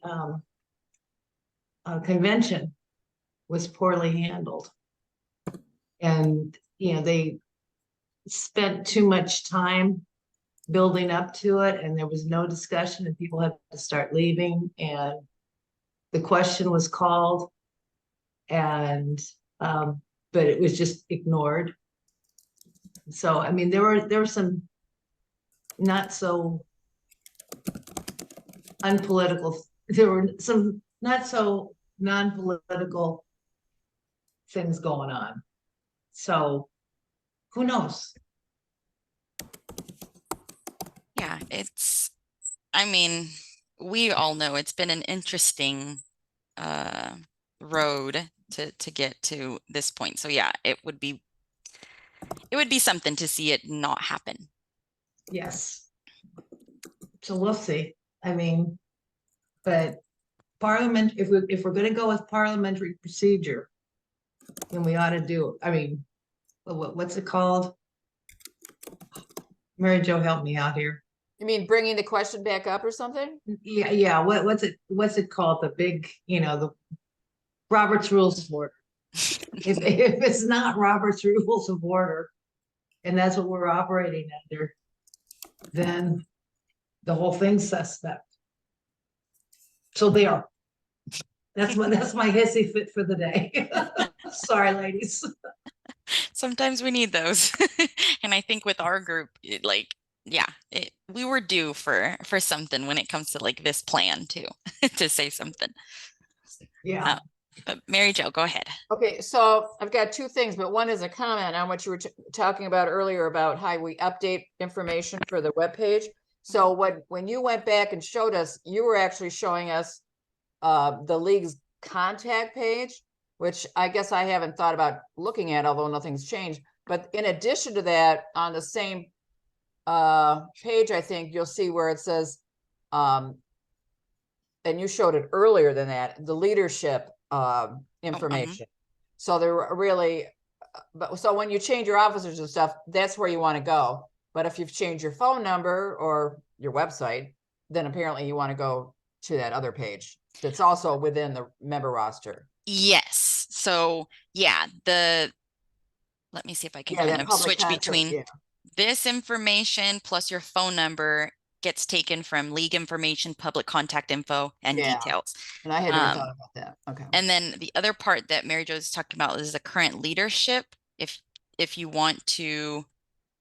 [SPEAKER 9] convention was poorly handled. And, they spent too much time building up to it, and there was no discussion, and people had to start leaving, and the question was called, and but it was just ignored. So I mean, there were some not so unpolitical, there were some not so non-political things going on. So who knows?
[SPEAKER 1] Yeah, I mean, we all know it's been an interesting road to get to this point. So yeah, it would be something to see it not happen.
[SPEAKER 9] Yes. So we'll see. I mean, but Parliament, if we're gonna go with parliamentary procedure, then we ought to do, I mean, what's it called? Mary Jo, help me out here.
[SPEAKER 2] You mean bringing the question back up or something?
[SPEAKER 9] Yeah, what's it called? The big, the Robert's Rules of Order. If it's not Robert's Rules of Order, and that's what we're operating under, then the whole thing's suspect. So there. That's my hissy fit for the day. Sorry, ladies.
[SPEAKER 1] Sometimes we need those. And I think with our group, we were due for something when it comes to like this plan too, to say something.
[SPEAKER 9] Yeah.
[SPEAKER 1] But Mary Jo, go ahead.
[SPEAKER 2] Okay, so I've got two things, but one is a comment on what you were talking about earlier about how we update information for the webpage. So when you went back and showed us, you were actually showing us the league's contact page, which I guess I haven't thought about looking at, although nothing's changed. But in addition to that, on the same page, I think you'll see where it says, and you showed it earlier than that, the leadership information. So they're really, so when you change your officers and stuff, that's where you want to go. But if you've changed your phone number or your website, then apparently you want to go to that other page that's also within the member roster.
[SPEAKER 1] Yes. So yeah, let me see if I can kind of switch between this information plus your phone number gets taken from league information, public contact info, and details.
[SPEAKER 2] And I hadn't even thought about that. Okay.
[SPEAKER 1] And then the other part that Mary Jo's talked about is the current leadership. If you want to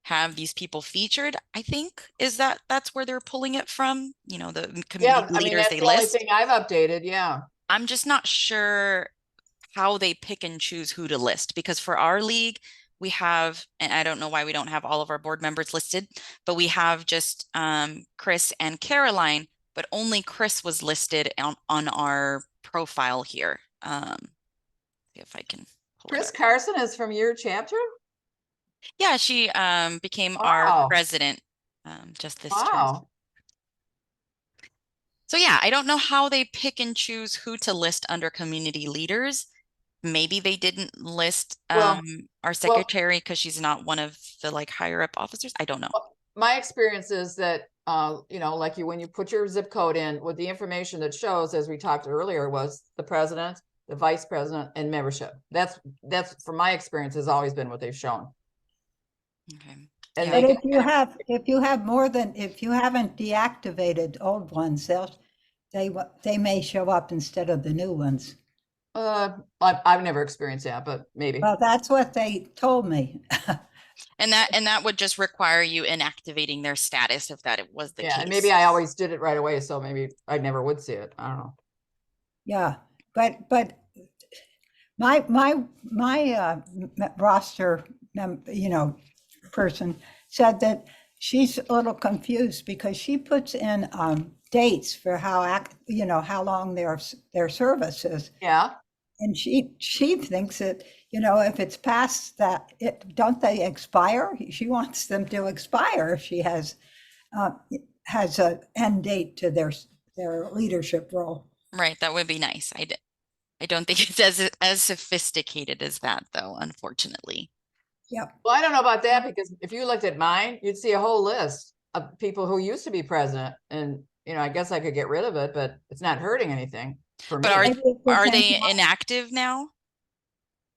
[SPEAKER 1] have these people featured, I think that's where they're pulling it from. The community leaders they list.
[SPEAKER 2] That's the only thing I've updated. Yeah.
[SPEAKER 1] I'm just not sure how they pick and choose who to list, because for our league, we have, and I don't know why we don't have all of our board members listed, but we have just Chris and Caroline, but only Chris was listed on our profile here. See if I can pull
[SPEAKER 2] Chris Carson is from your chapter?
[SPEAKER 1] Yeah, she became our president just this term. So yeah, I don't know how they pick and choose who to list under community leaders. Maybe they didn't list our secretary because she's not one of the like higher up officers. I don't know.
[SPEAKER 2] My experience is that like when you put your zip code in, with the information that shows, as we talked earlier, was the president, the vice president, and membership. That's from my experience has always been what they've shown.
[SPEAKER 1] Okay.
[SPEAKER 2] And
[SPEAKER 4] but if you haven't deactivated old ones, they may show up instead of the new ones.
[SPEAKER 2] I've never experienced that, but maybe.
[SPEAKER 4] Well, that's what they told me.
[SPEAKER 1] And that would just require you inactivating their status if that was the case.
[SPEAKER 2] And maybe I always did it right away, so maybe I never would see it. I don't know.
[SPEAKER 4] Yeah, but my roster, person said that she's a little confused because she puts in dates for how long their service is.
[SPEAKER 2] Yeah.
[SPEAKER 4] And she thinks that, if it's past that, don't they expire? She wants them to expire if she has an end date to their leadership role.
[SPEAKER 1] Right, that would be nice. I don't think it's as sophisticated as that, though, unfortunately.
[SPEAKER 4] Yeah.
[SPEAKER 2] Well, I don't know about that, because if you looked at mine, you'd see a whole list of people who used to be president, and I guess I could get rid of it, but it's not hurting anything for me.
[SPEAKER 1] But are they inactive now?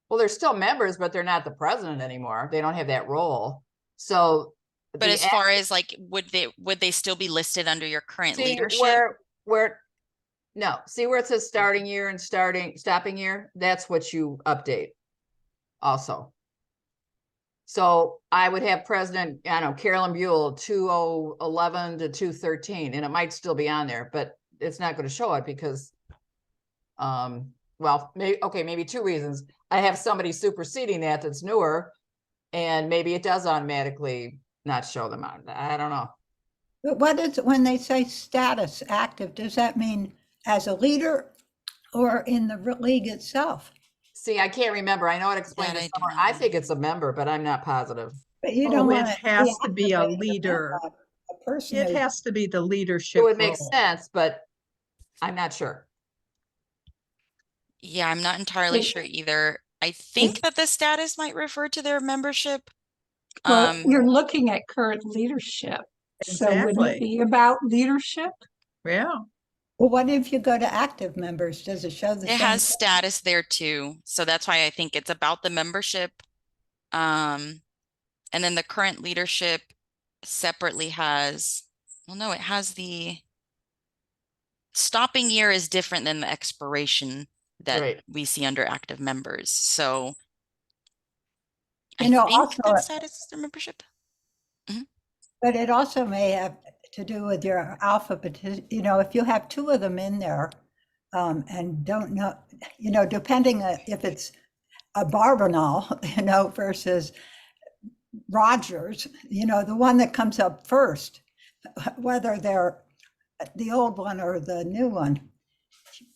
[SPEAKER 2] Well, they're still members, but they're not the president anymore. They don't have that role. So
[SPEAKER 1] But
[SPEAKER 2] the
[SPEAKER 1] as far as like, would they still be listed under your current
[SPEAKER 2] see
[SPEAKER 1] leadership?
[SPEAKER 2] where no, see where it says starting year and stopping year? That's what you update also. So I would have President, I don't know, Carolyn Buell, 2011 to 2013, and it might still be on there, but it's not going to show it because, well, maybe two reasons. I have somebody superseding that that's newer, and maybe it does automatically not show them on. I don't know.
[SPEAKER 4] But what is, when they say status active, does that mean as a leader or in the league itself?
[SPEAKER 2] See, I can't remember. I know it explained
[SPEAKER 1] That
[SPEAKER 2] it
[SPEAKER 1] I don't
[SPEAKER 2] somewhere. I
[SPEAKER 1] know.
[SPEAKER 2] think it's a member, but I'm not positive.
[SPEAKER 4] But you
[SPEAKER 5] Oh,
[SPEAKER 4] don't
[SPEAKER 5] it
[SPEAKER 4] want
[SPEAKER 5] has to be a leader.
[SPEAKER 4] A person
[SPEAKER 5] It
[SPEAKER 4] who,
[SPEAKER 5] has to be the
[SPEAKER 2] It
[SPEAKER 5] leadership
[SPEAKER 2] would make
[SPEAKER 5] role.
[SPEAKER 2] sense, but I'm not sure.
[SPEAKER 1] Yeah, I'm not entirely sure either. I think that the status might refer to their membership.
[SPEAKER 6] Well, you're looking at current leadership. So wouldn't it
[SPEAKER 5] Exactly.
[SPEAKER 6] be about leadership?
[SPEAKER 5] Yeah.
[SPEAKER 4] well, what if you go to active members? Does it show the
[SPEAKER 1] It
[SPEAKER 4] same?
[SPEAKER 1] has status there too. So that's why I think it's about the membership. And then the current leadership separately has, well, no, it has the stopping year is different than the expiration that
[SPEAKER 2] Right.
[SPEAKER 1] we see under active members. So I
[SPEAKER 4] You know,
[SPEAKER 1] think
[SPEAKER 4] also,
[SPEAKER 1] that status is their membership.
[SPEAKER 4] but it also may have to do with your alphabet. You know, if you have two of them in there and don't know, you know, depending if it's a Barbanal, you know, versus Rogers, you know, the one that comes up first, whether they're the old one or the new one.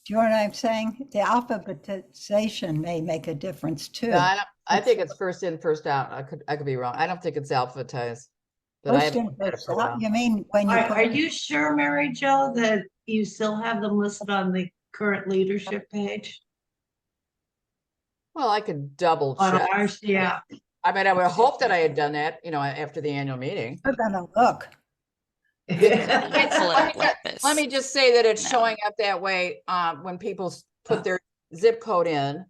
[SPEAKER 4] Do you know what I'm saying? The alphabetization may make a difference too.
[SPEAKER 2] No, I think it's first in, first out. I could be wrong. I don't think it's alphabetized. But I
[SPEAKER 4] First
[SPEAKER 2] haven't
[SPEAKER 4] in,
[SPEAKER 2] looked at it
[SPEAKER 4] first
[SPEAKER 2] for a
[SPEAKER 4] out.
[SPEAKER 2] while.
[SPEAKER 4] You mean when you
[SPEAKER 9] Are
[SPEAKER 4] put,
[SPEAKER 9] you sure, Mary Jo, that you still have them listed on the current leadership page?
[SPEAKER 2] Well, I could double
[SPEAKER 9] On
[SPEAKER 2] check.
[SPEAKER 9] ours, yeah.
[SPEAKER 2] I mean, I would hope that I had done that, you know, after the annual meeting.
[SPEAKER 4] we're gonna look.
[SPEAKER 1] Let me pull it up like this.
[SPEAKER 2] Let me just say that it's
[SPEAKER 1] No.
[SPEAKER 2] showing up that way when people put their zip code in.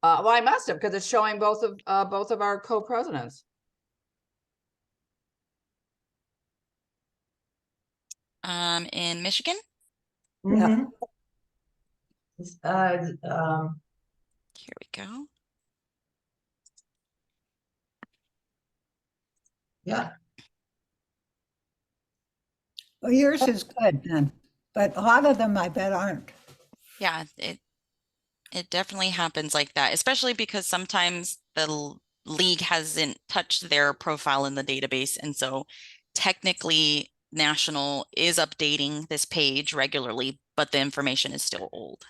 [SPEAKER 2] Well, I must have, because it's showing both of our co-presidents.
[SPEAKER 1] In Michigan.
[SPEAKER 4] Yeah.
[SPEAKER 1] Here we go.
[SPEAKER 9] Yeah.
[SPEAKER 4] Well, yours is good then, but a lot of them I bet aren't.
[SPEAKER 1] Yeah, it definitely happens like that, especially because sometimes the league hasn't touched their profile in the database. And so technically National is updating this page regularly, but the information is still old.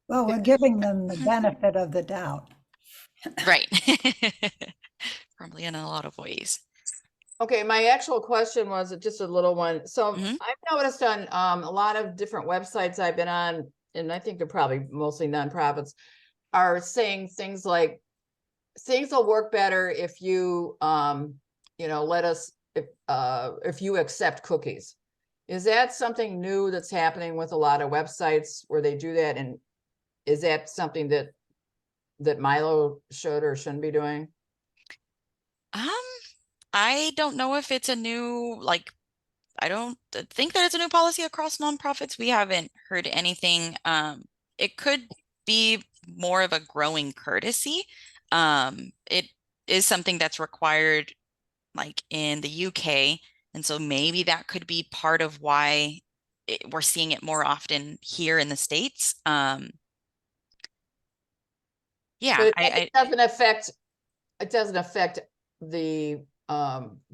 [SPEAKER 4] Well, we're giving them the benefit of the doubt.
[SPEAKER 1] Right. Probably in a lot of ways.
[SPEAKER 2] Okay, my actual question was just a little one. So
[SPEAKER 1] Mhm.
[SPEAKER 2] I've noticed on a lot of different websites I've been on, and I think they're probably mostly nonprofits, are saying things like things will work better if you you know, let us if you accept cookies. Is that something new that's happening with a lot of websites where they do that? And is that something that MyLO should or shouldn't be doing?
[SPEAKER 1] I don't know if it's a new, like, I don't think that it's a new policy across nonprofits. We haven't heard anything. It could be more of a growing courtesy. It is something that's required like in the UK. And so maybe that could be part of why we're seeing it more often here in the States. Yeah,
[SPEAKER 2] But it doesn't affect the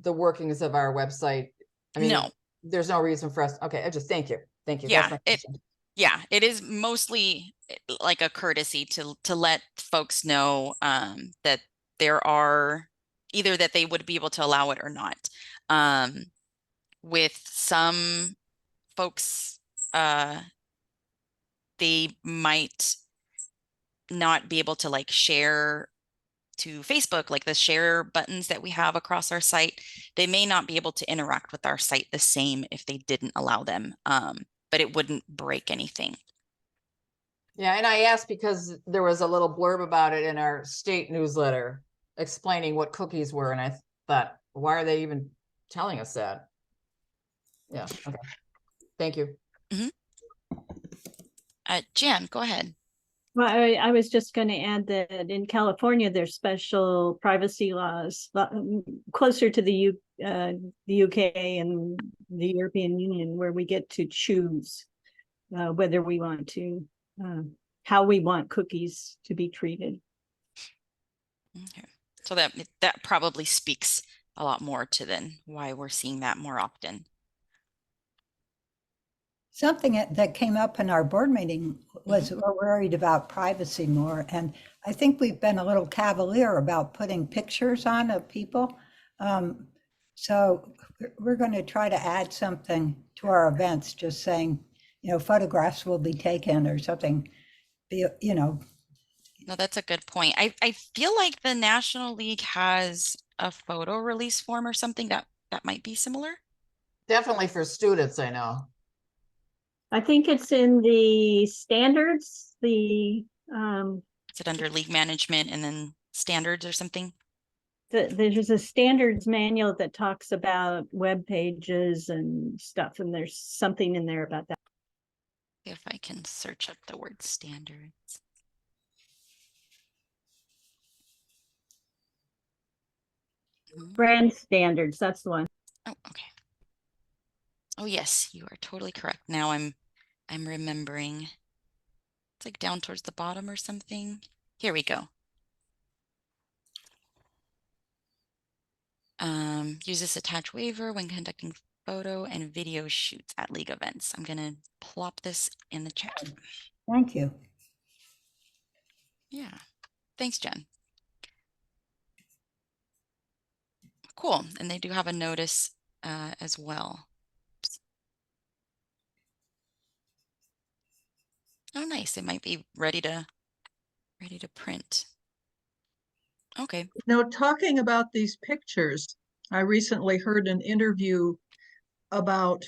[SPEAKER 2] workings of our website. I mean,
[SPEAKER 1] no.
[SPEAKER 2] there's no reason for us. Okay, I just thank you. That's
[SPEAKER 1] Yeah,
[SPEAKER 2] my question.
[SPEAKER 1] it is mostly like a courtesy to let folks know that there are either that they would be able to allow it or not. With some folks, they might not be able to like share to Facebook, like the share buttons that we have across our site. They may not be able to interact with our site the same if they didn't allow them, but it wouldn't break anything.
[SPEAKER 2] Yeah, and I asked because there was a little blurb about it in our state newsletter explaining what cookies were, and I thought, why are they even telling us that? Yeah, okay. Thank you.
[SPEAKER 1] Jan, go ahead.
[SPEAKER 8] Well, I was just going to add that in California, there's special privacy laws closer to the UK and the European Union, where we get to choose whether we want to, how we want cookies to be treated.
[SPEAKER 1] Okay. So that probably speaks a lot more to then why we're seeing that more often.
[SPEAKER 4] Something that came up in our board meeting was we're worried about privacy more. And I think we've been a little cavalier about putting pictures on of people. So we're going to try to add something to our events, just saying, photographs will be taken or something,
[SPEAKER 1] No, that's a good point. I feel like the National League has a photo release form or something that might be similar.
[SPEAKER 2] Definitely for students, I know.
[SPEAKER 8] I think it's in the standards,
[SPEAKER 1] Is it under league management and then standards or something?
[SPEAKER 8] There's a standards manual that talks about web pages and stuff, and there's something in there about that.
[SPEAKER 1] If I can search up the word standards.
[SPEAKER 8] Brand standards, that's the one.
[SPEAKER 1] Oh, okay. Oh yes, you are totally correct. Now I'm remembering. It's like down towards the bottom or something. Here we go. Use this attached waiver when conducting photo and video shoots at league events. I'm gonna plop this in the chat.
[SPEAKER 4] Thank you.
[SPEAKER 1] Yeah, thanks, Jen. Cool, and they do have a notice as well. Oops. Oh, nice. It might be ready to print. Okay.
[SPEAKER 5] Now, talking about these pictures, I recently heard an interview about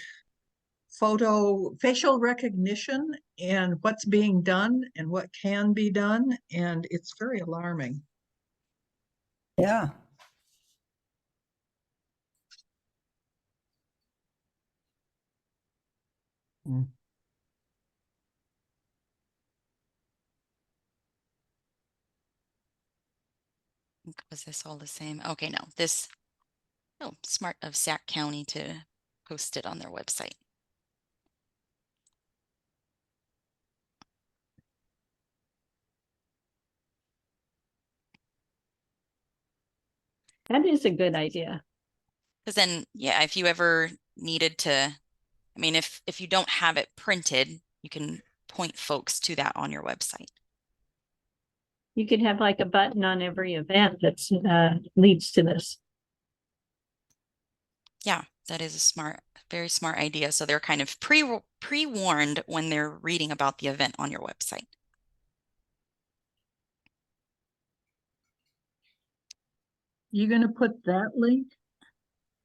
[SPEAKER 5] facial recognition and what's being done and what can be done, and it's very alarming.
[SPEAKER 4] Yeah.
[SPEAKER 1] Was this all the same? Okay, no, this, oh, smart of Sac County to post it on their website.
[SPEAKER 8] That is a good idea.
[SPEAKER 1] Because then, yeah, if you ever needed to, I mean, if you don't have it printed, you can point folks to that on your website.
[SPEAKER 8] You could have like a button on every event that leads to this.
[SPEAKER 1] Yeah, that is a smart, very smart idea. So they're kind of pre-warned when they're reading about the event on your website.
[SPEAKER 5] You going to put that link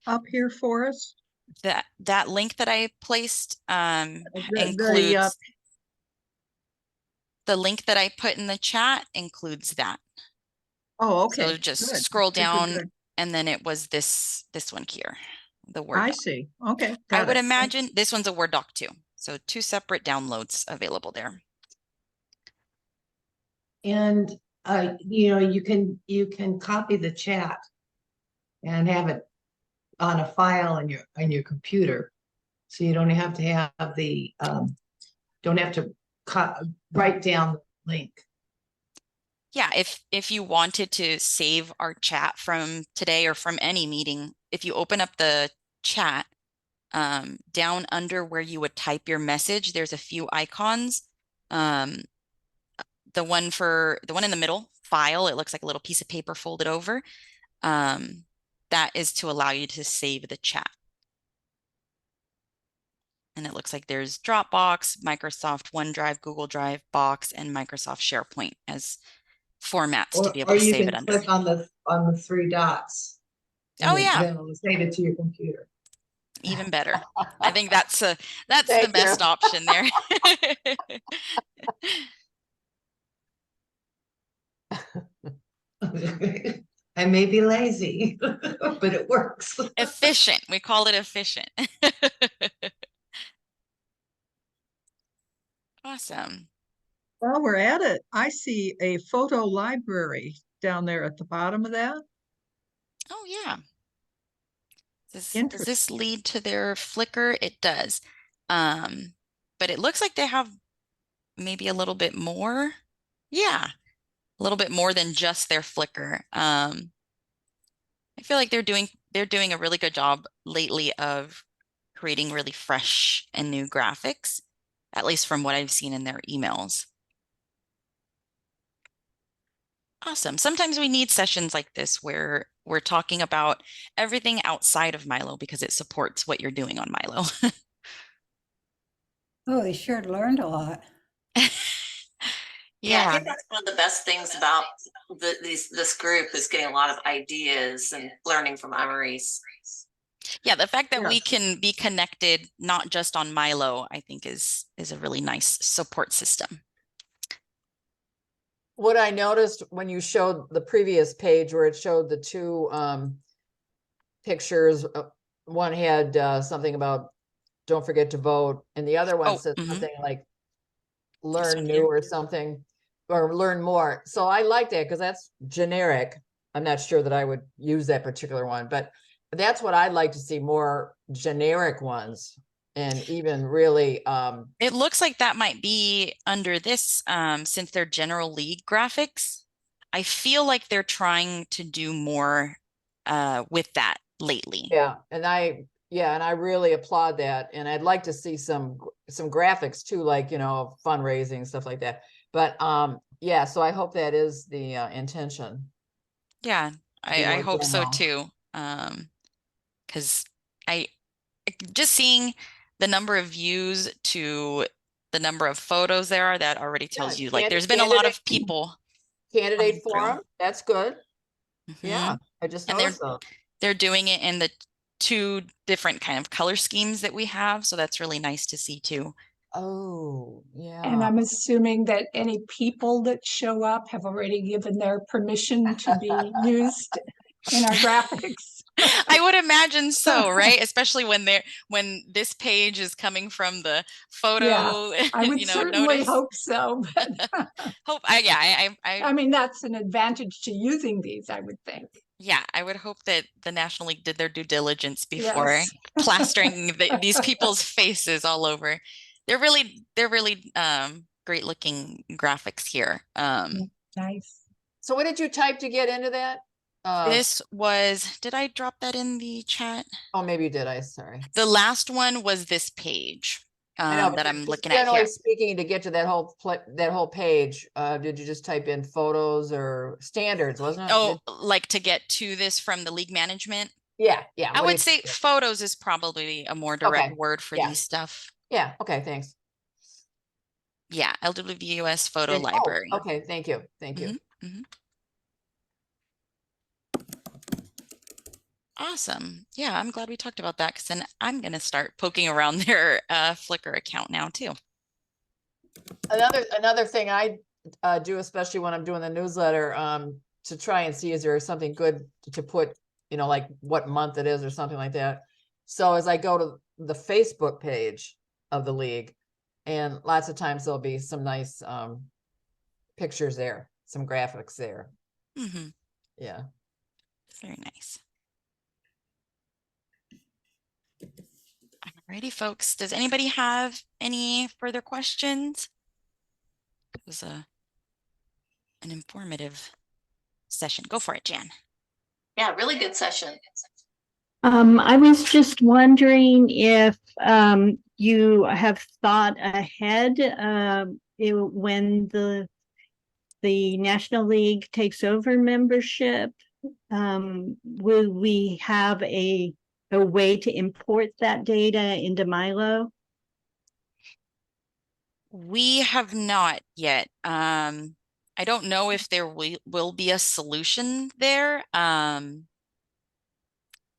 [SPEAKER 5] up here for us?
[SPEAKER 1] That link that I placed includes the link that I put in the chat includes that.
[SPEAKER 5] Oh, okay.
[SPEAKER 1] So just scroll down, and then it was this one here, the Word doc.
[SPEAKER 5] I see. Okay.
[SPEAKER 1] I would imagine this one's a Word doc too. So 2 separate downloads available there.
[SPEAKER 9] And you can copy the chat and have it on a file on your computer, so you don't have to have the don't have to write down the link.
[SPEAKER 1] Yeah, if you wanted to save our chat from today or from any meeting, if you open up the chat, down under where you would type your message, there's a few icons. The one in the middle, file, it looks like a little piece of paper folded over. That is to allow you to save the chat. And it looks like there's Dropbox, Microsoft OneDrive, Google Drive, Box, and Microsoft SharePoint as formats to be able to save it under.
[SPEAKER 9] Or you can click on the 3 dots.
[SPEAKER 1] Oh yeah.
[SPEAKER 9] Then it'll save it to your computer.
[SPEAKER 1] Even better. I think that's the best option there.
[SPEAKER 9] I may be lazy, but it works.
[SPEAKER 1] Efficient. We call it efficient. Awesome.
[SPEAKER 5] While we're at it, I see a photo library down there at the bottom of that.
[SPEAKER 1] Oh, yeah. Does
[SPEAKER 5] Interesting.
[SPEAKER 1] this lead to their Flickr? It does. But it looks like they have maybe a little bit more. Yeah, a little bit more than just their Flickr. I feel like they're doing a really good job lately of creating really fresh and new graphics, at least from what I've seen in their emails. Awesome. Sometimes we need sessions like this where we're talking about everything outside of MyLO because it supports what you're doing on MyLO.
[SPEAKER 4] Oh, we sure learned a lot.
[SPEAKER 3] Yeah, I
[SPEAKER 1] Yeah.
[SPEAKER 3] think that's one of the best things about this group is getting a lot of ideas and learning from Amaris.
[SPEAKER 1] Yeah, the fact that we
[SPEAKER 5] Yes.
[SPEAKER 1] can be connected not just on MyLO, I think is a really nice support system.
[SPEAKER 2] What I noticed when you showed the previous page where it showed the two pictures, one had something about don't forget to vote, and the other one
[SPEAKER 1] Oh,
[SPEAKER 2] said
[SPEAKER 1] mhm.
[SPEAKER 2] something like
[SPEAKER 1] This
[SPEAKER 2] learn
[SPEAKER 1] one
[SPEAKER 2] new
[SPEAKER 1] here.
[SPEAKER 2] or something, or learn more. So I like that because that's generic. I'm not sure that I would use that particular one, but that's what I'd like to see, more generic ones. And even really,
[SPEAKER 1] It looks like that might be under this, since they're general league graphics. I feel like they're trying to do more with that lately.
[SPEAKER 2] yeah, and I really applaud that. And I'd like to see some graphics too, like, fundraising, stuff like that. But yeah, so I hope that is the intention.
[SPEAKER 1] Yeah,
[SPEAKER 2] Be
[SPEAKER 1] I
[SPEAKER 2] more
[SPEAKER 1] hope so
[SPEAKER 2] general.
[SPEAKER 1] too. Because I just seeing the number of views to the number of photos there are, that already tells
[SPEAKER 2] Yeah,
[SPEAKER 1] you like there's been a lot of people
[SPEAKER 2] candidate
[SPEAKER 1] coming through.
[SPEAKER 2] forum, that's good. Yeah,
[SPEAKER 1] Mhm.
[SPEAKER 2] I just
[SPEAKER 1] And
[SPEAKER 2] noticed that.
[SPEAKER 1] they're doing it in the two different kind of color schemes that we have, so that's really nice to see too.
[SPEAKER 2] Oh,
[SPEAKER 6] And
[SPEAKER 2] yeah.
[SPEAKER 6] I'm assuming that any people that show up have already given their permission to be used in our graphics.
[SPEAKER 1] I would imagine so, right? Especially when this page is coming from the
[SPEAKER 6] Yeah,
[SPEAKER 1] photo,
[SPEAKER 6] I would certainly
[SPEAKER 1] notice.
[SPEAKER 6] hope so. But
[SPEAKER 1] I
[SPEAKER 6] I mean, that's an advantage to using these, I would think.
[SPEAKER 1] yeah, I would hope that the National League did their due diligence before
[SPEAKER 6] Yes.
[SPEAKER 1] plastering these people's faces all over. They're really great looking graphics here.
[SPEAKER 6] Nice.
[SPEAKER 2] So what did you type to get into that?
[SPEAKER 1] This was, did I drop that in the chat?
[SPEAKER 2] Oh, maybe you did. Sorry.
[SPEAKER 1] The last one was this page
[SPEAKER 2] I know, but
[SPEAKER 1] that I'm
[SPEAKER 2] just
[SPEAKER 1] looking at
[SPEAKER 2] generally
[SPEAKER 1] here.
[SPEAKER 2] speaking, to get to that whole page, did you just type in photos or standards, wasn't it?
[SPEAKER 1] Oh, like to get to this from the league management?
[SPEAKER 2] Yeah.
[SPEAKER 1] I
[SPEAKER 2] What do
[SPEAKER 1] would say
[SPEAKER 2] you-
[SPEAKER 1] photos is probably a more direct
[SPEAKER 2] Okay.
[SPEAKER 1] word for
[SPEAKER 2] Yeah.
[SPEAKER 1] these stuff.
[SPEAKER 2] Yeah. Okay. Thanks.
[SPEAKER 1] Yeah, LWVUS photo library.
[SPEAKER 2] Okay. Thank you. Thank you.
[SPEAKER 1] Mhm. Awesome. Yeah, I'm glad we talked about that because then I'm going to start poking around their Flickr account now too.
[SPEAKER 2] Another thing I do, especially when I'm doing the newsletter, to try and see is there something good to put, like what month it is or something like that. So as I go to the Facebook page of the league, and lots of times there'll be some nice pictures there, some graphics there.
[SPEAKER 1] Mm-hmm.
[SPEAKER 2] Yeah.
[SPEAKER 1] Very nice. Alrighty, folks. Does anybody have any further questions? It was an informative session. Go for it, Jan.
[SPEAKER 3] Yeah, really good session.
[SPEAKER 8] I was just wondering if you have thought ahead when the National League takes over membership. Will we have a way to import that data into MyLO?
[SPEAKER 1] We have not yet. I don't know if there will be a solution there,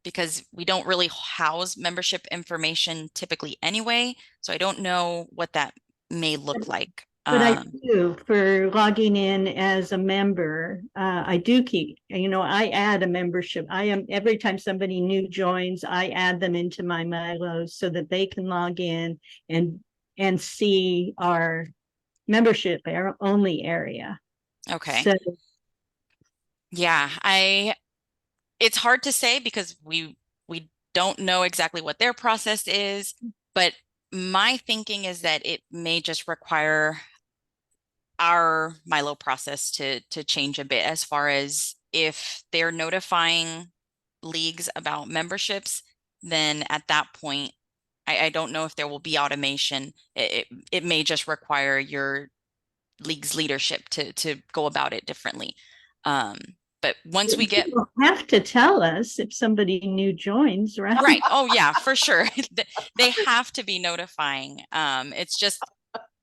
[SPEAKER 1] because we don't really house membership information typically anyway. So I don't know what that may look like.
[SPEAKER 8] But I do, for logging in as a member, I do keep, I add a membership. Every time somebody new joins, I add them into my MyLO so that they can log in and see our membership only area.
[SPEAKER 1] Okay.
[SPEAKER 8] So,
[SPEAKER 1] yeah, it's hard to say because we don't know exactly what their process is, but my thinking is that it may just require our MyLO process to change a bit, as far as if they're notifying leagues about memberships, then at that point, I don't know if there will be automation. It may just require your league's leadership to go about it differently. But once we get
[SPEAKER 8] you have to tell us if somebody new joins, right?
[SPEAKER 1] right. Oh yeah, for sure. They have to be notifying. It's just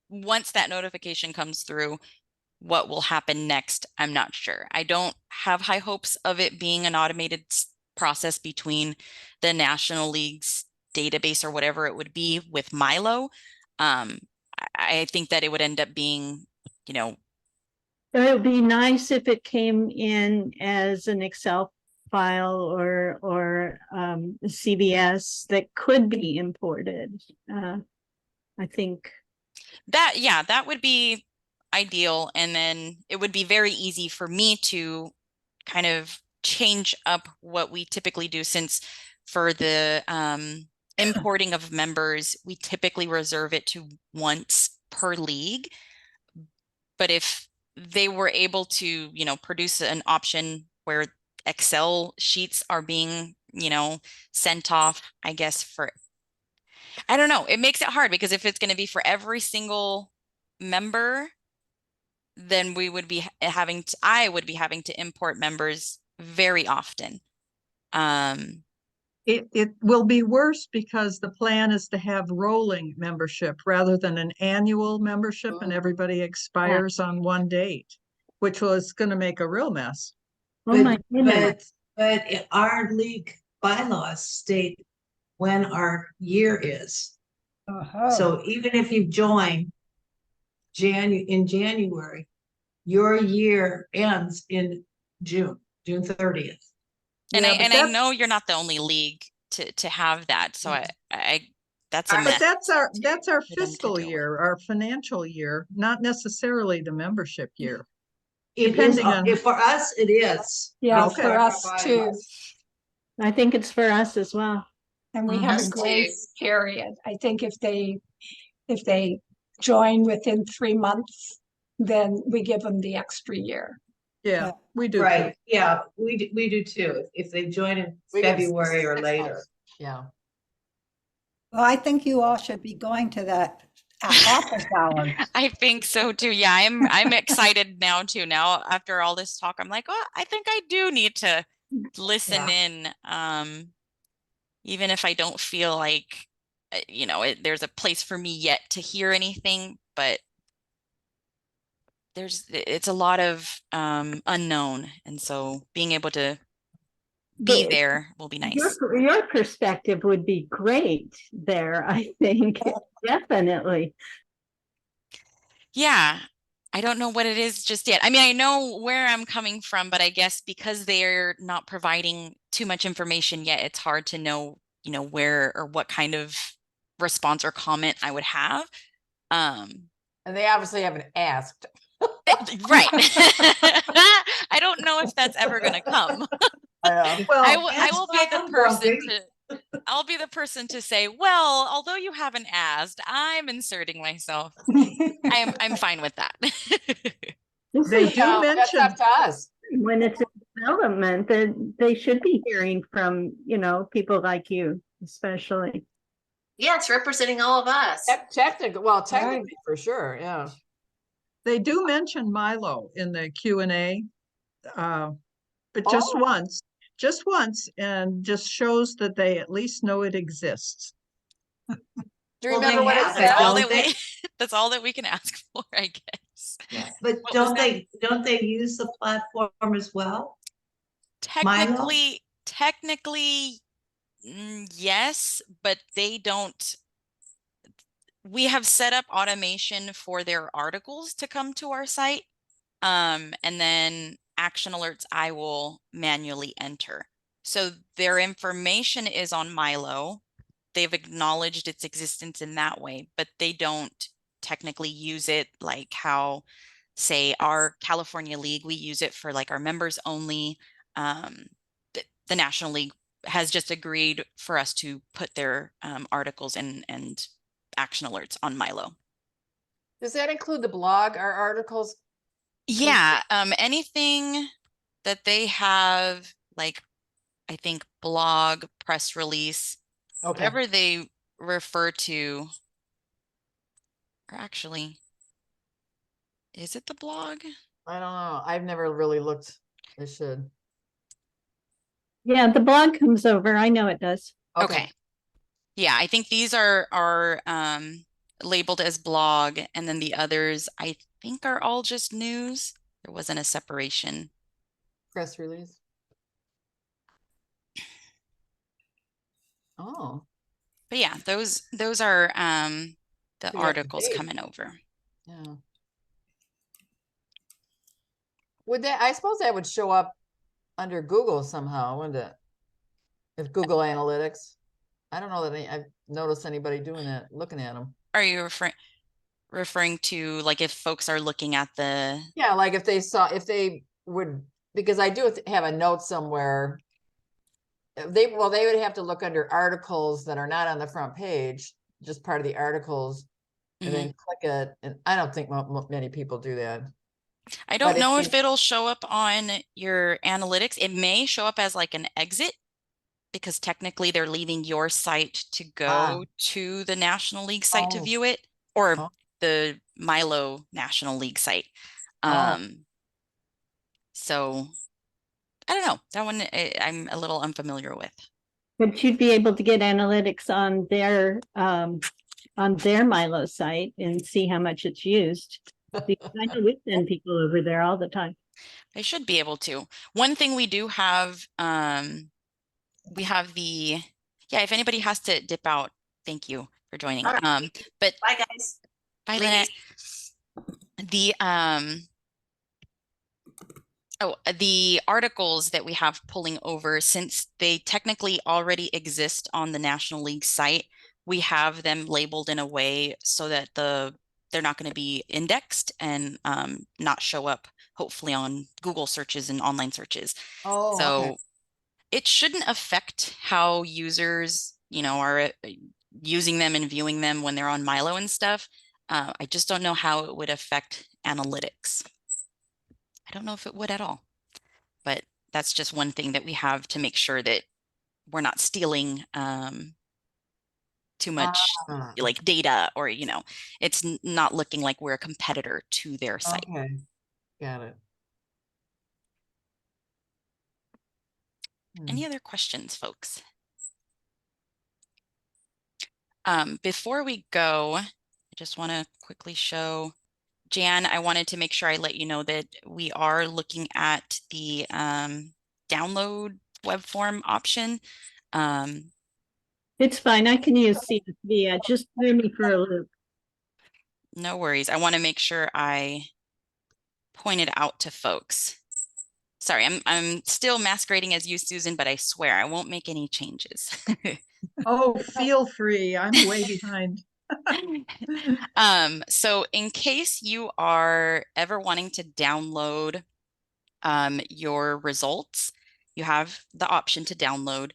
[SPEAKER 1] once that notification comes through, what will happen next, I'm not sure. I don't have high hopes of it being an automated process between the National League's database or whatever it would be with MyLO. I think that it would end up being,
[SPEAKER 8] it would be nice if it came in as an Excel file or CVS that could be imported. I think
[SPEAKER 1] that would be ideal. And then it would be very easy for me to kind of change up what we typically do, since for the importing of members, we typically reserve it to once per league. But if they were able to, produce an option where Excel sheets are being, sent off, I guess I don't know, it makes it hard, because if it's going to be for every single member, then I would be having to import members very often.
[SPEAKER 5] It will be worse because the plan is to have rolling membership rather than an annual membership, and everybody expires on one date, which was going to make a real mess.
[SPEAKER 8] Oh my goodness.
[SPEAKER 9] But our league bylaws state when our year is. So even if you join in January, your year ends in June 30th.
[SPEAKER 1] And
[SPEAKER 5] Yeah,
[SPEAKER 1] I know you're not the only league to have that. So that's a mess.
[SPEAKER 5] But that's our
[SPEAKER 1] for them to
[SPEAKER 5] fiscal
[SPEAKER 1] deal with.
[SPEAKER 5] year, our financial year, not necessarily the membership year.
[SPEAKER 9] It is,
[SPEAKER 5] Depending on-
[SPEAKER 9] for us, it is.
[SPEAKER 6] Yeah,
[SPEAKER 5] Okay.
[SPEAKER 6] for us too.
[SPEAKER 8] I think it's for us as well.
[SPEAKER 6] And we have
[SPEAKER 3] Us
[SPEAKER 6] a
[SPEAKER 3] too.
[SPEAKER 6] grace period. I think if they join within 3 months, then we give them the extra year.
[SPEAKER 5] Yeah, we do.
[SPEAKER 9] Right, yeah, we do too. If they join in
[SPEAKER 2] We get
[SPEAKER 9] February or
[SPEAKER 2] 6
[SPEAKER 9] later.
[SPEAKER 2] months. Yeah.
[SPEAKER 4] Well, I think you all should be going to that office hours.
[SPEAKER 1] I think so too. Yeah, I'm excited now too. Now after all this talk, I'm like, oh, I think I do need to listen in. Even if I don't feel like, there's a place for me yet to hear anything, but it's a lot of unknown, and so being able to be there will be nice.
[SPEAKER 8] Your perspective would be great there, I think. Definitely.
[SPEAKER 1] Yeah, I don't know what it is just yet. I mean, I know where I'm coming from, but I guess because they're not providing too much information yet, it's hard to know, where or what kind of response or comment I would have.
[SPEAKER 2] And they obviously haven't asked.
[SPEAKER 1] Right. I don't know if that's ever going to come.
[SPEAKER 5] Well,
[SPEAKER 1] I'll be the person to say, well, although you haven't asked, I'm inserting myself. I'm fine with that.
[SPEAKER 5] they do
[SPEAKER 2] That's
[SPEAKER 5] mention
[SPEAKER 2] up to us.
[SPEAKER 8] When it's a development, that they should be hearing from, people like you, especially.
[SPEAKER 3] Yeah, it's representing all of us.
[SPEAKER 2] Technically, for sure, yeah.
[SPEAKER 5] they do mention MyLO in the Q&A, but just once, and just shows that they at least know it exists.
[SPEAKER 2] Do you
[SPEAKER 9] Well,
[SPEAKER 2] remember
[SPEAKER 9] they
[SPEAKER 2] what it
[SPEAKER 9] have it,
[SPEAKER 2] said?
[SPEAKER 9] don't they?
[SPEAKER 1] That's all that we can ask for, I guess.
[SPEAKER 9] Yeah, but
[SPEAKER 1] What was
[SPEAKER 9] don't they use the platform as well?
[SPEAKER 1] Technically, yes, but they don't. we have set up automation for their articles to come to our site. And then action alerts I will manually enter. So their information is on MyLO. They've acknowledged its existence in that way, but they don't technically use it like how, say, our California League, we use it for like our members only. The National League has just agreed for us to put their articles and action alerts on MyLO.
[SPEAKER 2] Does that include the blog, our articles?
[SPEAKER 1] Yeah, anything that they have, like, I think blog, press release,
[SPEAKER 2] Okay.
[SPEAKER 1] whatever they refer to, or actually, is it the blog?
[SPEAKER 2] I don't know. I've never really looked. I should.
[SPEAKER 8] Yeah, the blog comes over. I know it does.
[SPEAKER 1] Okay. Yeah, I think these are labeled as blog, and then the others I think are all just news. There wasn't a separation.
[SPEAKER 2] Press release. Oh.
[SPEAKER 1] But yeah, those are the
[SPEAKER 2] So you have to
[SPEAKER 1] articles
[SPEAKER 2] pay.
[SPEAKER 1] coming over.
[SPEAKER 2] Yeah. Would that, I suppose that would show up under Google somehow, wouldn't it? If Google Analytics. I don't know that I've noticed anybody doing that, looking at them.
[SPEAKER 1] Are you referring to like if folks are looking at the
[SPEAKER 2] Yeah, like if they saw, if they would, because I do have a note somewhere. They would have to look under articles that are not on the front page, just part of the articles, and then click it. And I don't think many people do that.
[SPEAKER 1] I don't know if it'll show up on your analytics. It may show up as like an exit because technically they're leaving your site to go to the National League site to view it, or the MyLO National League site. So I don't know. That one I'm a little unfamiliar with.
[SPEAKER 8] But you'd be able to get analytics on their MyLO site and see how much it's used. Because I know we send people over there all the time.
[SPEAKER 1] I should be able to. One thing we do have, we have the, yeah, if anybody has to dip out, thank you for joining.
[SPEAKER 3] All right.
[SPEAKER 1] But
[SPEAKER 3] bye guys.
[SPEAKER 1] bye, Lynette. The the articles that we have pulling over, since they technically already exist on the National League site, we have them labeled in a way so that they're not going to be indexed and not show up hopefully on Google searches and online searches. So it shouldn't affect how users, are using them and viewing them when they're on MyLO and stuff. I just don't know how it would affect analytics. I don't know if it would at all, but that's just one thing that we have to make sure that we're not stealing too much like data, or it's not looking like we're a competitor to their site.
[SPEAKER 2] Okay, got it.
[SPEAKER 1] Any other questions, folks? Before we go, I just want to quickly show Jan, I wanted to make sure I let you know that we are looking at the download web form option.
[SPEAKER 8] It's fine. I can use CSV. Just threw me for a loop.
[SPEAKER 1] No worries. I want to make sure I point it out to folks. Sorry, I'm still masquerading as you, Susan, but I swear I won't make any changes.
[SPEAKER 5] Oh, feel free. I'm way behind.
[SPEAKER 1] So in case you are ever wanting to download your results, you have the option to download.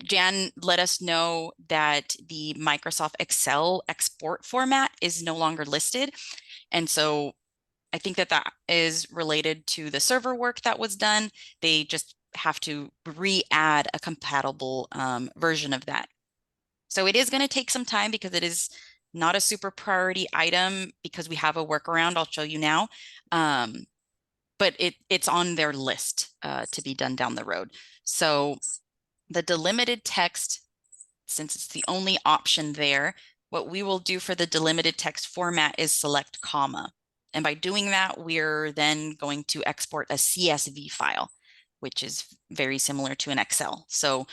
[SPEAKER 1] Jan let us know that the Microsoft Excel export format is no longer listed. And so I think that is related to the server work that was done. They just have to re-add a compatible version of that. So it is going to take some time because it is not a super priority item because we have a workaround I'll show you now. But it's on their list to be done down the road. So the delimited text, since it's the only option there, what we will do for the delimited text format is select comma. And by doing that, we're then going to export a CSV file, which is very similar to an Excel. So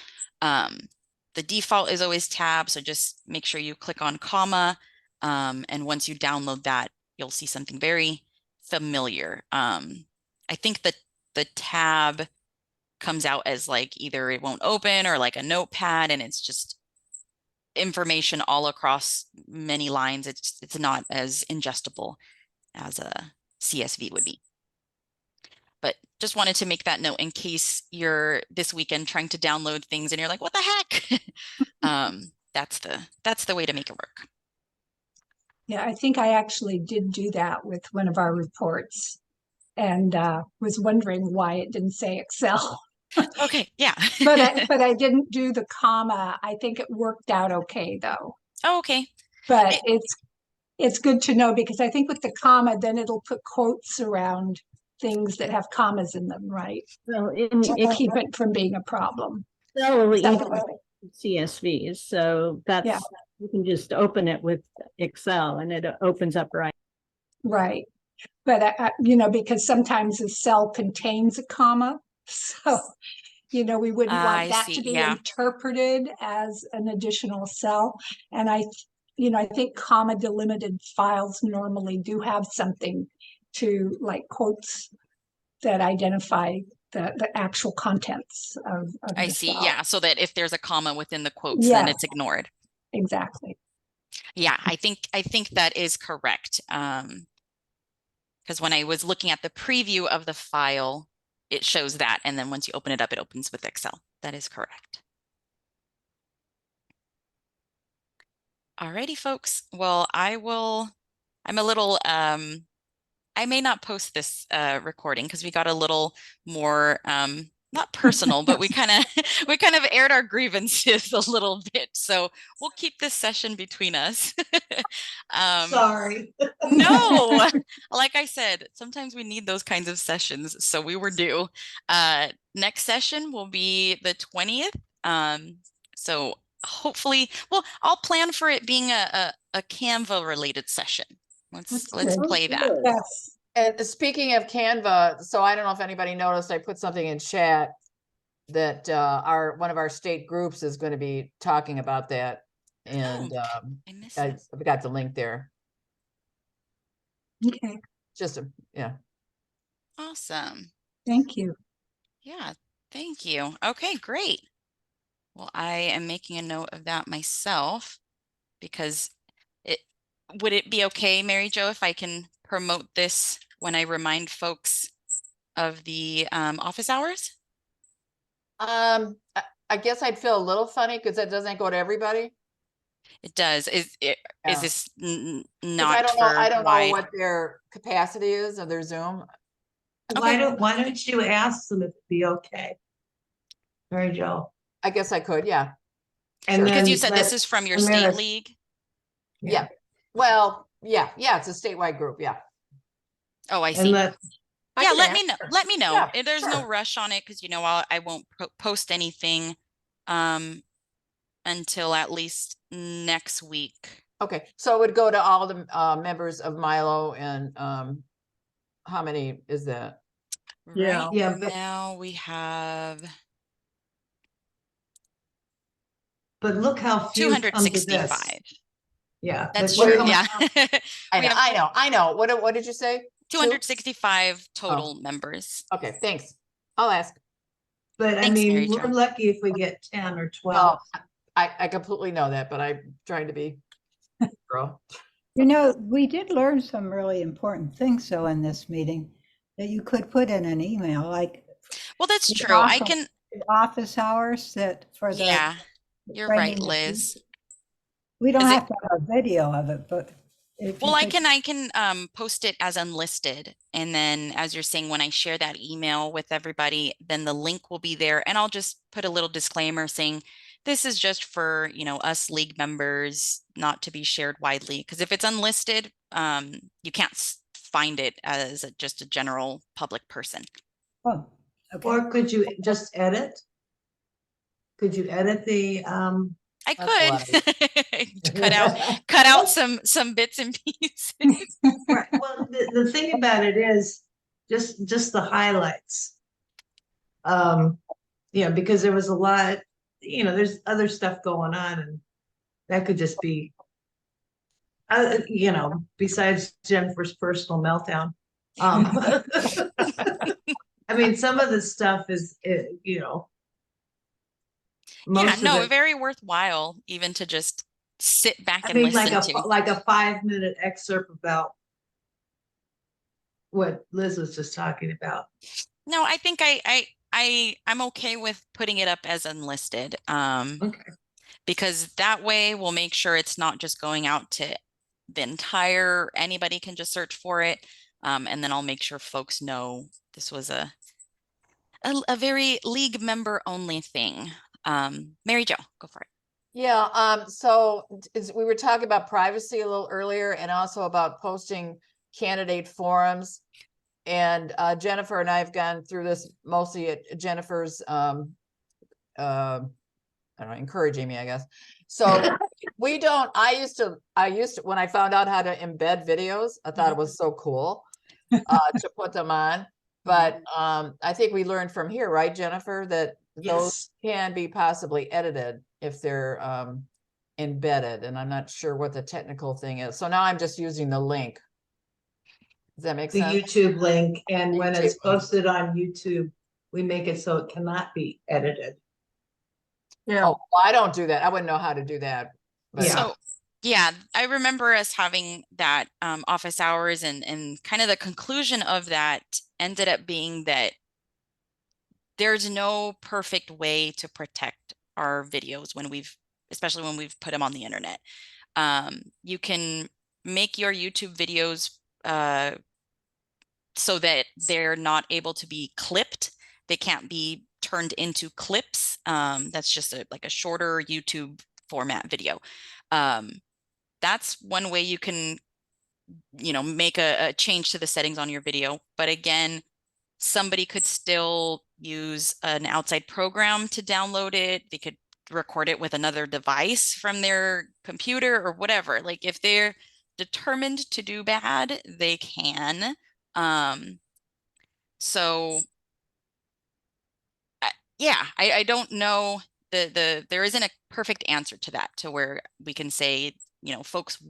[SPEAKER 1] The default is always tab, so just make sure you click on comma. And once you download that, you'll see something very familiar. I think that the tab comes out as like either it won't open or like a notepad, and it's just information all across many lines. It's not as ingestible as a CSV would be. But just wanted to make that note in case you're this weekend trying to download things and you're like, what the heck? That's the way to make it work.
[SPEAKER 6] Yeah, I think I actually did do that with one of our reports and was wondering why it didn't say Excel.
[SPEAKER 1] Okay, yeah.
[SPEAKER 6] but I didn't do the comma. I think it worked out okay though.
[SPEAKER 1] Oh, okay.
[SPEAKER 6] But it's good to know, because I think with the comma, then it'll put quotes around things that have commas in them, right?
[SPEAKER 8] Well,
[SPEAKER 6] To keep it from being a problem.
[SPEAKER 8] CSVs, so that's,
[SPEAKER 6] Yeah.
[SPEAKER 8] you can just open it with Excel and it opens up right.
[SPEAKER 6] Right. But, you know, because sometimes a cell contains a comma. So, you know, we wouldn't
[SPEAKER 1] I
[SPEAKER 6] want that
[SPEAKER 1] see,
[SPEAKER 6] to be
[SPEAKER 1] yeah.
[SPEAKER 6] interpreted as an additional cell. And I think comma delimited files normally do have something to, like, quotes that identify the actual contents of
[SPEAKER 1] I
[SPEAKER 6] the
[SPEAKER 1] see,
[SPEAKER 6] cell.
[SPEAKER 1] yeah. So that if there's a comma within the quotes, then
[SPEAKER 6] Yes.
[SPEAKER 1] it's ignored.
[SPEAKER 6] Exactly.
[SPEAKER 1] Yeah, I think that is correct. Because when I was looking at the preview of the file, it shows that. And then once you open it up, it opens with Excel. That is correct. Alrighty, folks. Well, I'm a little, I may not post this recording because we got a little more, not personal, but we kind of aired our grievances a little bit. So we'll keep this session between us.
[SPEAKER 9] Sorry.
[SPEAKER 1] No, like I said, sometimes we need those kinds of sessions. So we were due. Next session will be the 20th. So hopefully, well, I'll plan for it being a Canva related session. Let's play that.
[SPEAKER 6] Yes.
[SPEAKER 2] And speaking of Canva, so I don't know if anybody noticed, I put something in chat that one of our state groups is going to be talking about that. And
[SPEAKER 1] I missed
[SPEAKER 2] I
[SPEAKER 1] it.
[SPEAKER 2] got the link there.
[SPEAKER 6] Okay.
[SPEAKER 2] Just yeah.
[SPEAKER 1] Awesome.
[SPEAKER 6] Thank you.
[SPEAKER 1] Yeah, thank you. Okay, great. Well, I am making a note of that myself because would it be okay, Mary Jo, if I can promote this when I remind folks of the office hours?
[SPEAKER 2] I guess I'd feel a little funny because that doesn't go to everybody.
[SPEAKER 1] It does. Is this not
[SPEAKER 2] I don't
[SPEAKER 1] for
[SPEAKER 2] know. I don't
[SPEAKER 1] wide?
[SPEAKER 2] know what their capacity is of their Zoom.
[SPEAKER 9] Why don't you ask them if it'd be okay? Mary Jo.
[SPEAKER 2] I guess I could, yeah.
[SPEAKER 9] And
[SPEAKER 2] Sure.
[SPEAKER 1] Because
[SPEAKER 9] then
[SPEAKER 1] you said this is from your state league.
[SPEAKER 2] Yeah. Well, yeah, it's a statewide group, yeah.
[SPEAKER 1] Oh, I see. Yeah, let me know. Let me know.
[SPEAKER 2] Yeah,
[SPEAKER 1] There's no rush on it because I won't post anything until at least next week.
[SPEAKER 2] Okay, so it would go to all the members of MyLO, and how many is that?
[SPEAKER 9] Yeah.
[SPEAKER 1] Right now we have.
[SPEAKER 9] But look how few come to this.
[SPEAKER 1] 265.
[SPEAKER 9] Yeah,
[SPEAKER 1] that's true. Yeah.
[SPEAKER 2] I know. What did you say?
[SPEAKER 1] 265 total members.
[SPEAKER 2] Okay, thanks. I'll ask.
[SPEAKER 9] But
[SPEAKER 1] Thanks,
[SPEAKER 9] I mean,
[SPEAKER 1] Mary
[SPEAKER 9] we're
[SPEAKER 1] Jo.
[SPEAKER 9] lucky if we get 10 or 12.
[SPEAKER 2] I completely know that, but I'm trying to be girl.
[SPEAKER 4] You know, we did learn some really important things though in this meeting that you could put in an email, like.
[SPEAKER 1] Well, that's true. I can.
[SPEAKER 4] Office hours that for the.
[SPEAKER 1] Yeah, you're right, Liz.
[SPEAKER 4] We don't have to have a video of it, but.
[SPEAKER 1] Well, I can post it as unlisted. And then as you're saying, when I share that email with everybody, then the link will be there. And I'll just put a little disclaimer saying, this is just for, us league members, not to be shared widely. Because if it's unlisted, you can't find it as just a general public person.
[SPEAKER 4] Oh, okay.
[SPEAKER 9] Or could you just edit? Could you edit the
[SPEAKER 1] I could cut out some bits and pieces.
[SPEAKER 9] Right. Well, the thing about it is just the highlights. Because there was a lot you know, there's other stuff going on, and that could just be, you know, besides Jennifer's personal meltdown. I mean, some of the stuff is, you know,
[SPEAKER 1] Yeah,
[SPEAKER 9] most of
[SPEAKER 1] no,
[SPEAKER 9] it.
[SPEAKER 1] very worthwhile even to just sit back
[SPEAKER 9] I
[SPEAKER 1] and
[SPEAKER 9] mean,
[SPEAKER 1] listen to.
[SPEAKER 9] like a 5-minute excerpt about what Liz was just talking about.
[SPEAKER 1] No, I think I'm okay with putting it up as unlisted.
[SPEAKER 9] Okay.
[SPEAKER 1] Because that way we'll make sure it's not just going out to the entire, anybody can just search for it. And then I'll make sure folks know this was a very league member only thing. Mary Jo, go for it.
[SPEAKER 2] Yeah, so we were talking about privacy a little earlier and also about posting candidate forums. And Jennifer and I have gone through this mostly at Jennifer's I don't know, encouraging me, I guess. So we don't, I used to, when I found out how to embed videos, I thought it was so cool to put them on. But I think we learned from here, right, Jennifer, that those can be possibly edited if they're embedded. And I'm not sure what the technical thing is. So now I'm just using the link. Does that make
[SPEAKER 9] The
[SPEAKER 2] sense?
[SPEAKER 9] YouTube link, and when it's
[SPEAKER 2] YouTube link.
[SPEAKER 9] posted on YouTube, we make it so it cannot be edited.
[SPEAKER 5] Yeah.
[SPEAKER 2] Oh, well, I don't do that. I wouldn't know how to do that. But
[SPEAKER 9] Yeah.
[SPEAKER 1] So yeah, I remember us having that office hours, and kind of the conclusion of that ended up being that there's no perfect way to protect our videos especially when we've put them on the internet. You can make your YouTube videos so that they're not able to be clipped. They can't be turned into clips. That's just like a shorter YouTube format video. That's one way you can, make a change to the settings on your video. But again, somebody could still use an outside program to download it. They could record it with another device from their computer or whatever. Like if they're determined to do bad, they can. So I don't know, there isn't a perfect answer to that, to where we can say, folks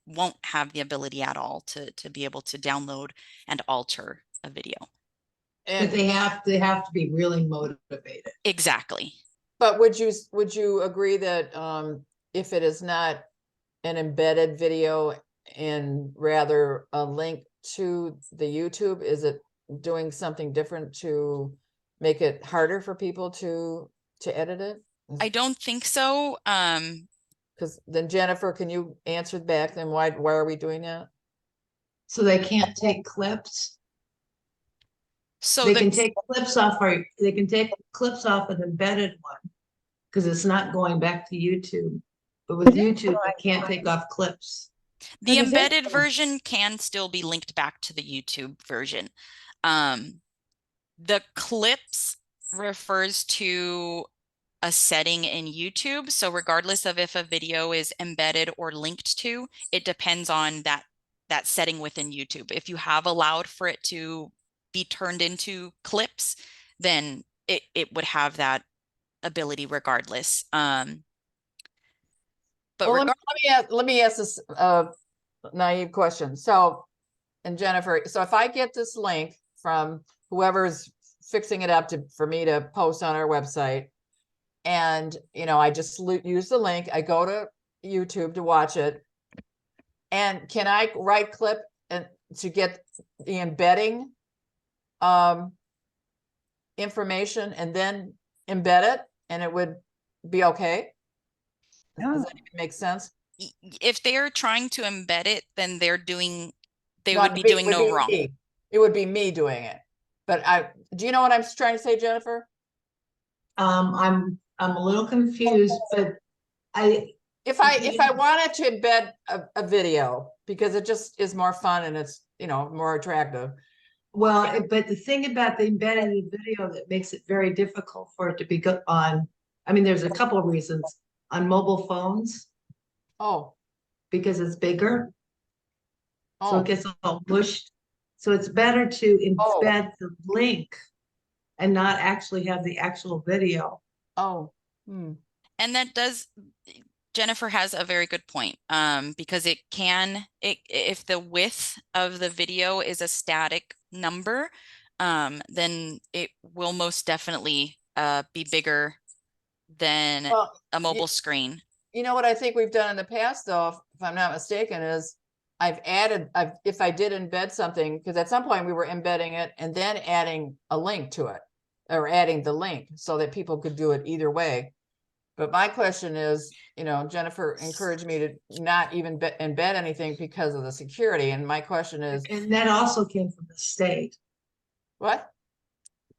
[SPEAKER 1] won't have the ability at all to be able to download and alter a video.
[SPEAKER 9] But they have to be really motivated.
[SPEAKER 1] Exactly.
[SPEAKER 2] But would you agree that if it is not an embedded video and rather a link to the YouTube, is it doing something different to make it harder for people to edit it?
[SPEAKER 1] I don't think so.
[SPEAKER 2] Because then Jennifer, can you answer back then why are we doing that?
[SPEAKER 9] So they can't take clips.
[SPEAKER 1] So
[SPEAKER 9] they can take clips off, or they can take clips off an embedded one because it's not going back to YouTube. But with YouTube, they can't take off clips.
[SPEAKER 1] The embedded version can still be linked back to the YouTube version. The clips refers to a setting in YouTube. So regardless of if a video is embedded or linked to, it depends on that setting within YouTube. If you have allowed for it to be turned into clips, then it would have that ability regardless. But
[SPEAKER 2] well, let me ask this naive question. So, and Jennifer, so if I get this link from whoever's fixing it up for me to post on our website, and I just use the link, I go to YouTube to watch it, and can I right click and to get the embedding information and then embed it, and it would be okay? Does that even make sense?
[SPEAKER 1] If they're trying to embed it, then they would be doing no wrong.
[SPEAKER 2] It would be me doing it. But do you know what I'm trying to say, Jennifer?
[SPEAKER 9] I'm a little confused, but
[SPEAKER 2] if I wanted to embed a video because it just is more fun and it's more attractive.
[SPEAKER 9] Well, but the thing about the embedded video that makes it very difficult for it to be good on, I mean, there's a couple of reasons. On mobile phones.
[SPEAKER 2] Oh.
[SPEAKER 9] Because it's bigger. Oh. So it gets all pushed. So it's better to embed the link and not actually have the actual video.
[SPEAKER 2] Oh.
[SPEAKER 1] And that does, Jennifer has a very good point, because if the width of the video is a static number, then it will most definitely be bigger than
[SPEAKER 2] Well,
[SPEAKER 1] a mobile screen.
[SPEAKER 2] you know what I think we've done in the past, though, if I'm not mistaken, is if I did embed something, because at some point we were embedding it and then adding a link to it, or adding the link so that people could do it either way. But my question is, you know, Jennifer encouraged me to not even embed anything because of the security. And my question is,
[SPEAKER 9] And that also came from the state.
[SPEAKER 2] what?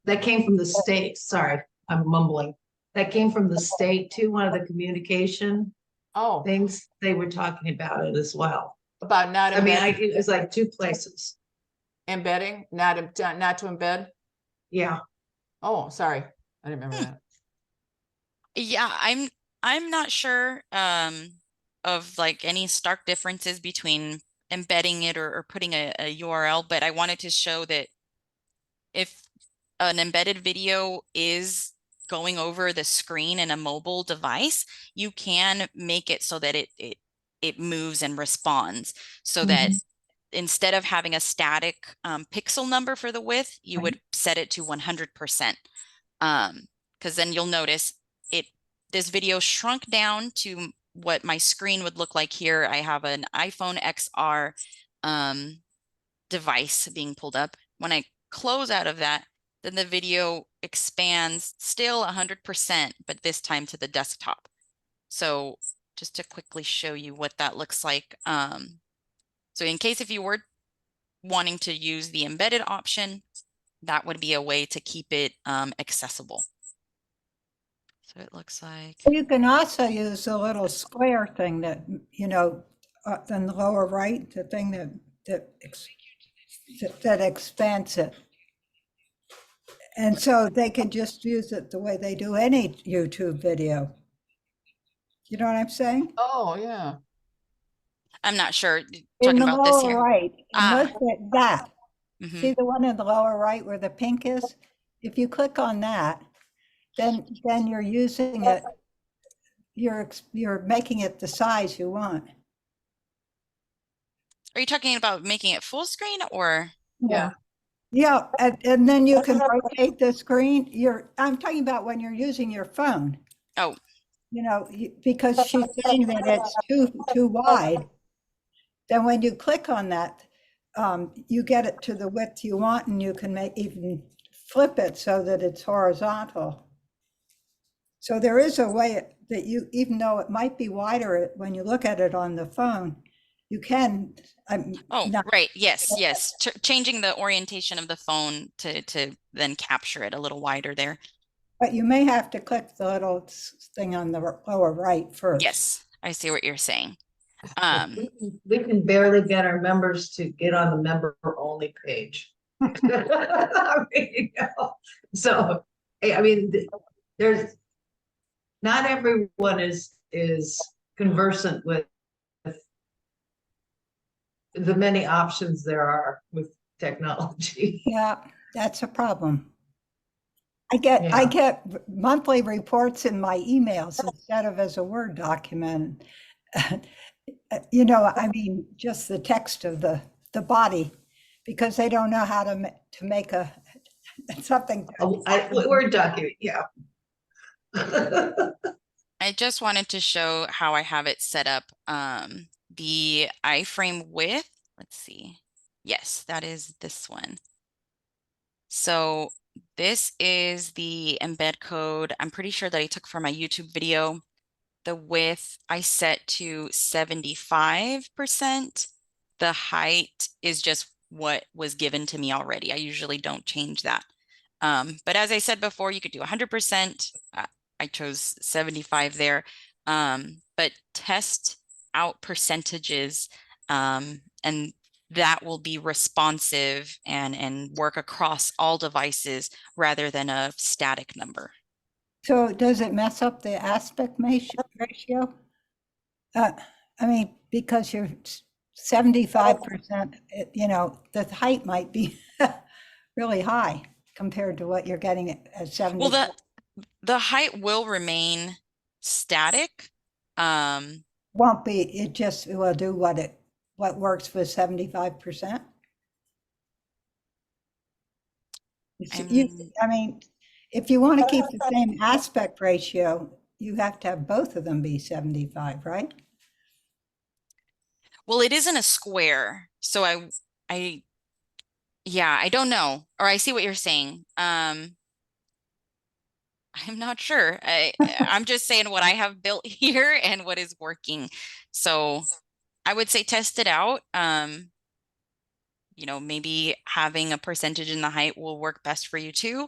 [SPEAKER 9] That came from the state. Sorry, I'm mumbling. That came from the state too. One of the communication
[SPEAKER 2] Oh,
[SPEAKER 9] things, they were talking about it as well.
[SPEAKER 2] about not
[SPEAKER 9] I mean,
[SPEAKER 2] embedding,
[SPEAKER 9] it was like two places.
[SPEAKER 2] embedding, not to embed.
[SPEAKER 9] Yeah.
[SPEAKER 2] Oh, sorry, I didn't remember that.
[SPEAKER 1] Yeah, I'm not sure of like any stark differences between embedding it or putting a URL, but I wanted to show that if an embedded video is going over the screen in a mobile device, you can make it so that it moves and responds, so that instead of having a static pixel number for the width, you would set it to 100%. Because then you'll notice this video shrunk down to what my screen would look like here. I have an iPhone XR device being pulled up. When I close out of that, then the video expands still 100%, but this time to the desktop. So just to quickly show you what that looks like. So in case if you were wanting to use the embedded option, that would be a way to keep it accessible. So it looks like.
[SPEAKER 4] You can also use the little square thing that, you know, in the lower right, the thing that expands it. And so they can just use it the way they do any YouTube video. You know what I'm saying?
[SPEAKER 2] Oh, yeah.
[SPEAKER 1] I'm not sure.
[SPEAKER 4] In
[SPEAKER 1] Talking
[SPEAKER 4] the
[SPEAKER 1] about this
[SPEAKER 4] lower
[SPEAKER 1] here.
[SPEAKER 4] right, look at that.
[SPEAKER 1] Mhm.
[SPEAKER 4] See the one in the lower right where the pink is? If you click on that, then you're using it, you're making it the size you want.
[SPEAKER 1] Are you talking about making it full screen or?
[SPEAKER 2] Yeah.
[SPEAKER 4] Yeah, and then you can rotate the screen. I'm talking about when you're using your phone.
[SPEAKER 1] Oh.
[SPEAKER 4] You know, because she's saying that it's too wide. Then when you click on that, you get it to the width you want, and you can even flip it so that it's horizontal. So there is a way that you, even though it might be wider when you look at it on the phone, you can.
[SPEAKER 1] Right. Yes. Yes. Changing the orientation of the phone to then capture it a little wider there.
[SPEAKER 4] But you may have to click the little thing on the lower right first.
[SPEAKER 1] Yes, I see what you're saying.
[SPEAKER 9] We can barely get our members to get on the member only page. I mean, you know, so, I mean, there's not everyone is conversant with the many options there are with technology.
[SPEAKER 4] Yeah, that's a problem. I get monthly reports in my emails instead of as a Word document. You know, I mean, just the text of the body, because they don't know how to make something.
[SPEAKER 9] A Word document, yeah.
[SPEAKER 1] I just wanted to show how I have it set up. The iframe width, let's see. Yes, that is this one. So this is the embed code. I'm pretty sure that I took from my YouTube video. The width I set to 75%. The height is just what was given to me already. I usually don't change that. But as I said before, you could do 100%. I chose 75 there. But test out percentages, and that will be responsive and work across all devices rather than a static number.
[SPEAKER 4] So does it mess up the aspect ratio? I mean, because you're 75%, you know, the height might be really high compared to what you're getting at 70.
[SPEAKER 1] Well, the height will remain static.
[SPEAKER 4] Won't be, it just will do what works with 75%. I mean, if you want to keep the same aspect ratio, you have to have both of them be 75, right?
[SPEAKER 1] Well, it isn't a square, so yeah, I don't know, or I see what you're saying. I'm not sure. I'm just saying what I have built here and what is working. So I would say test it out. You know, maybe having a percentage in the height will work best for you too.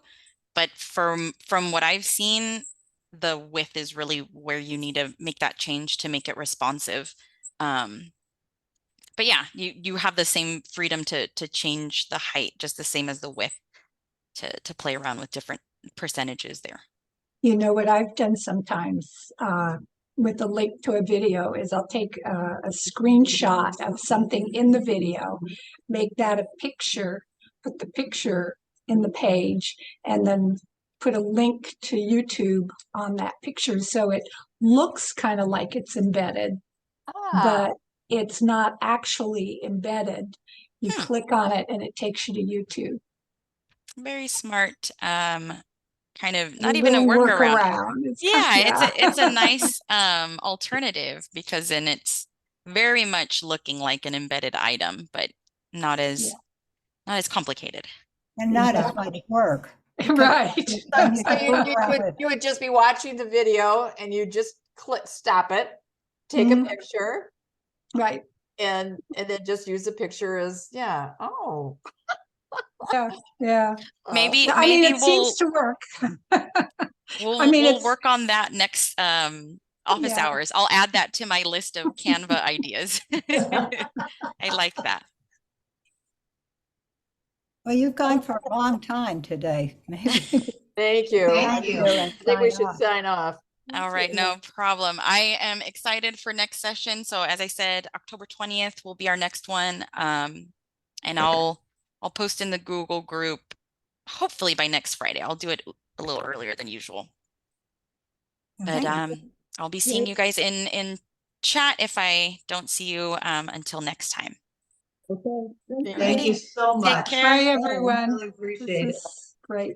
[SPEAKER 1] But from what I've seen, the width is really where you need to make that change to make it responsive. But yeah, you have the same freedom to change the height, just the same as the width, to play around with different percentages there.
[SPEAKER 6] You know what I've done sometimes with the link to a video is I'll take a screenshot of something in the video, make that a picture, put the picture in the page, and then put a link to YouTube on that picture so it looks kind of like it's embedded, but it's not actually embedded. You click on it and it takes you to YouTube.
[SPEAKER 1] Very smart. Kind of
[SPEAKER 6] A
[SPEAKER 1] not even a
[SPEAKER 6] little
[SPEAKER 1] workaround.
[SPEAKER 6] It's
[SPEAKER 1] Yeah, it's a nice alternative, because then it's very much looking like an embedded item, but not as complicated.
[SPEAKER 4] And not as much work.
[SPEAKER 6] Right.
[SPEAKER 2] So you would just be watching the video and you just stop it, take a picture.
[SPEAKER 6] Right.
[SPEAKER 2] And then just use the picture as, yeah.
[SPEAKER 6] Yeah.
[SPEAKER 1] Maybe
[SPEAKER 6] I mean, it
[SPEAKER 1] we'll
[SPEAKER 6] seems to work.
[SPEAKER 1] we'll work on that next office hours. I'll add that to my list of Canva ideas. I like that.
[SPEAKER 4] Well, you've gone for a long time today. Maybe.
[SPEAKER 2] Thank you.
[SPEAKER 9] Thank you.
[SPEAKER 2] I think we should sign off.
[SPEAKER 1] All right, no problem. I am excited for next session. So as I said, October 20th will be our next one. And I'll post in the Google group, hopefully by next Friday. I'll do it a little earlier than usual. But I'll be seeing you guys in chat if I don't see you until next time.
[SPEAKER 9] Okay. Thank you so much.
[SPEAKER 1] Take care.
[SPEAKER 6] Bye, everyone.
[SPEAKER 9] Really appreciate it.
[SPEAKER 6] Great.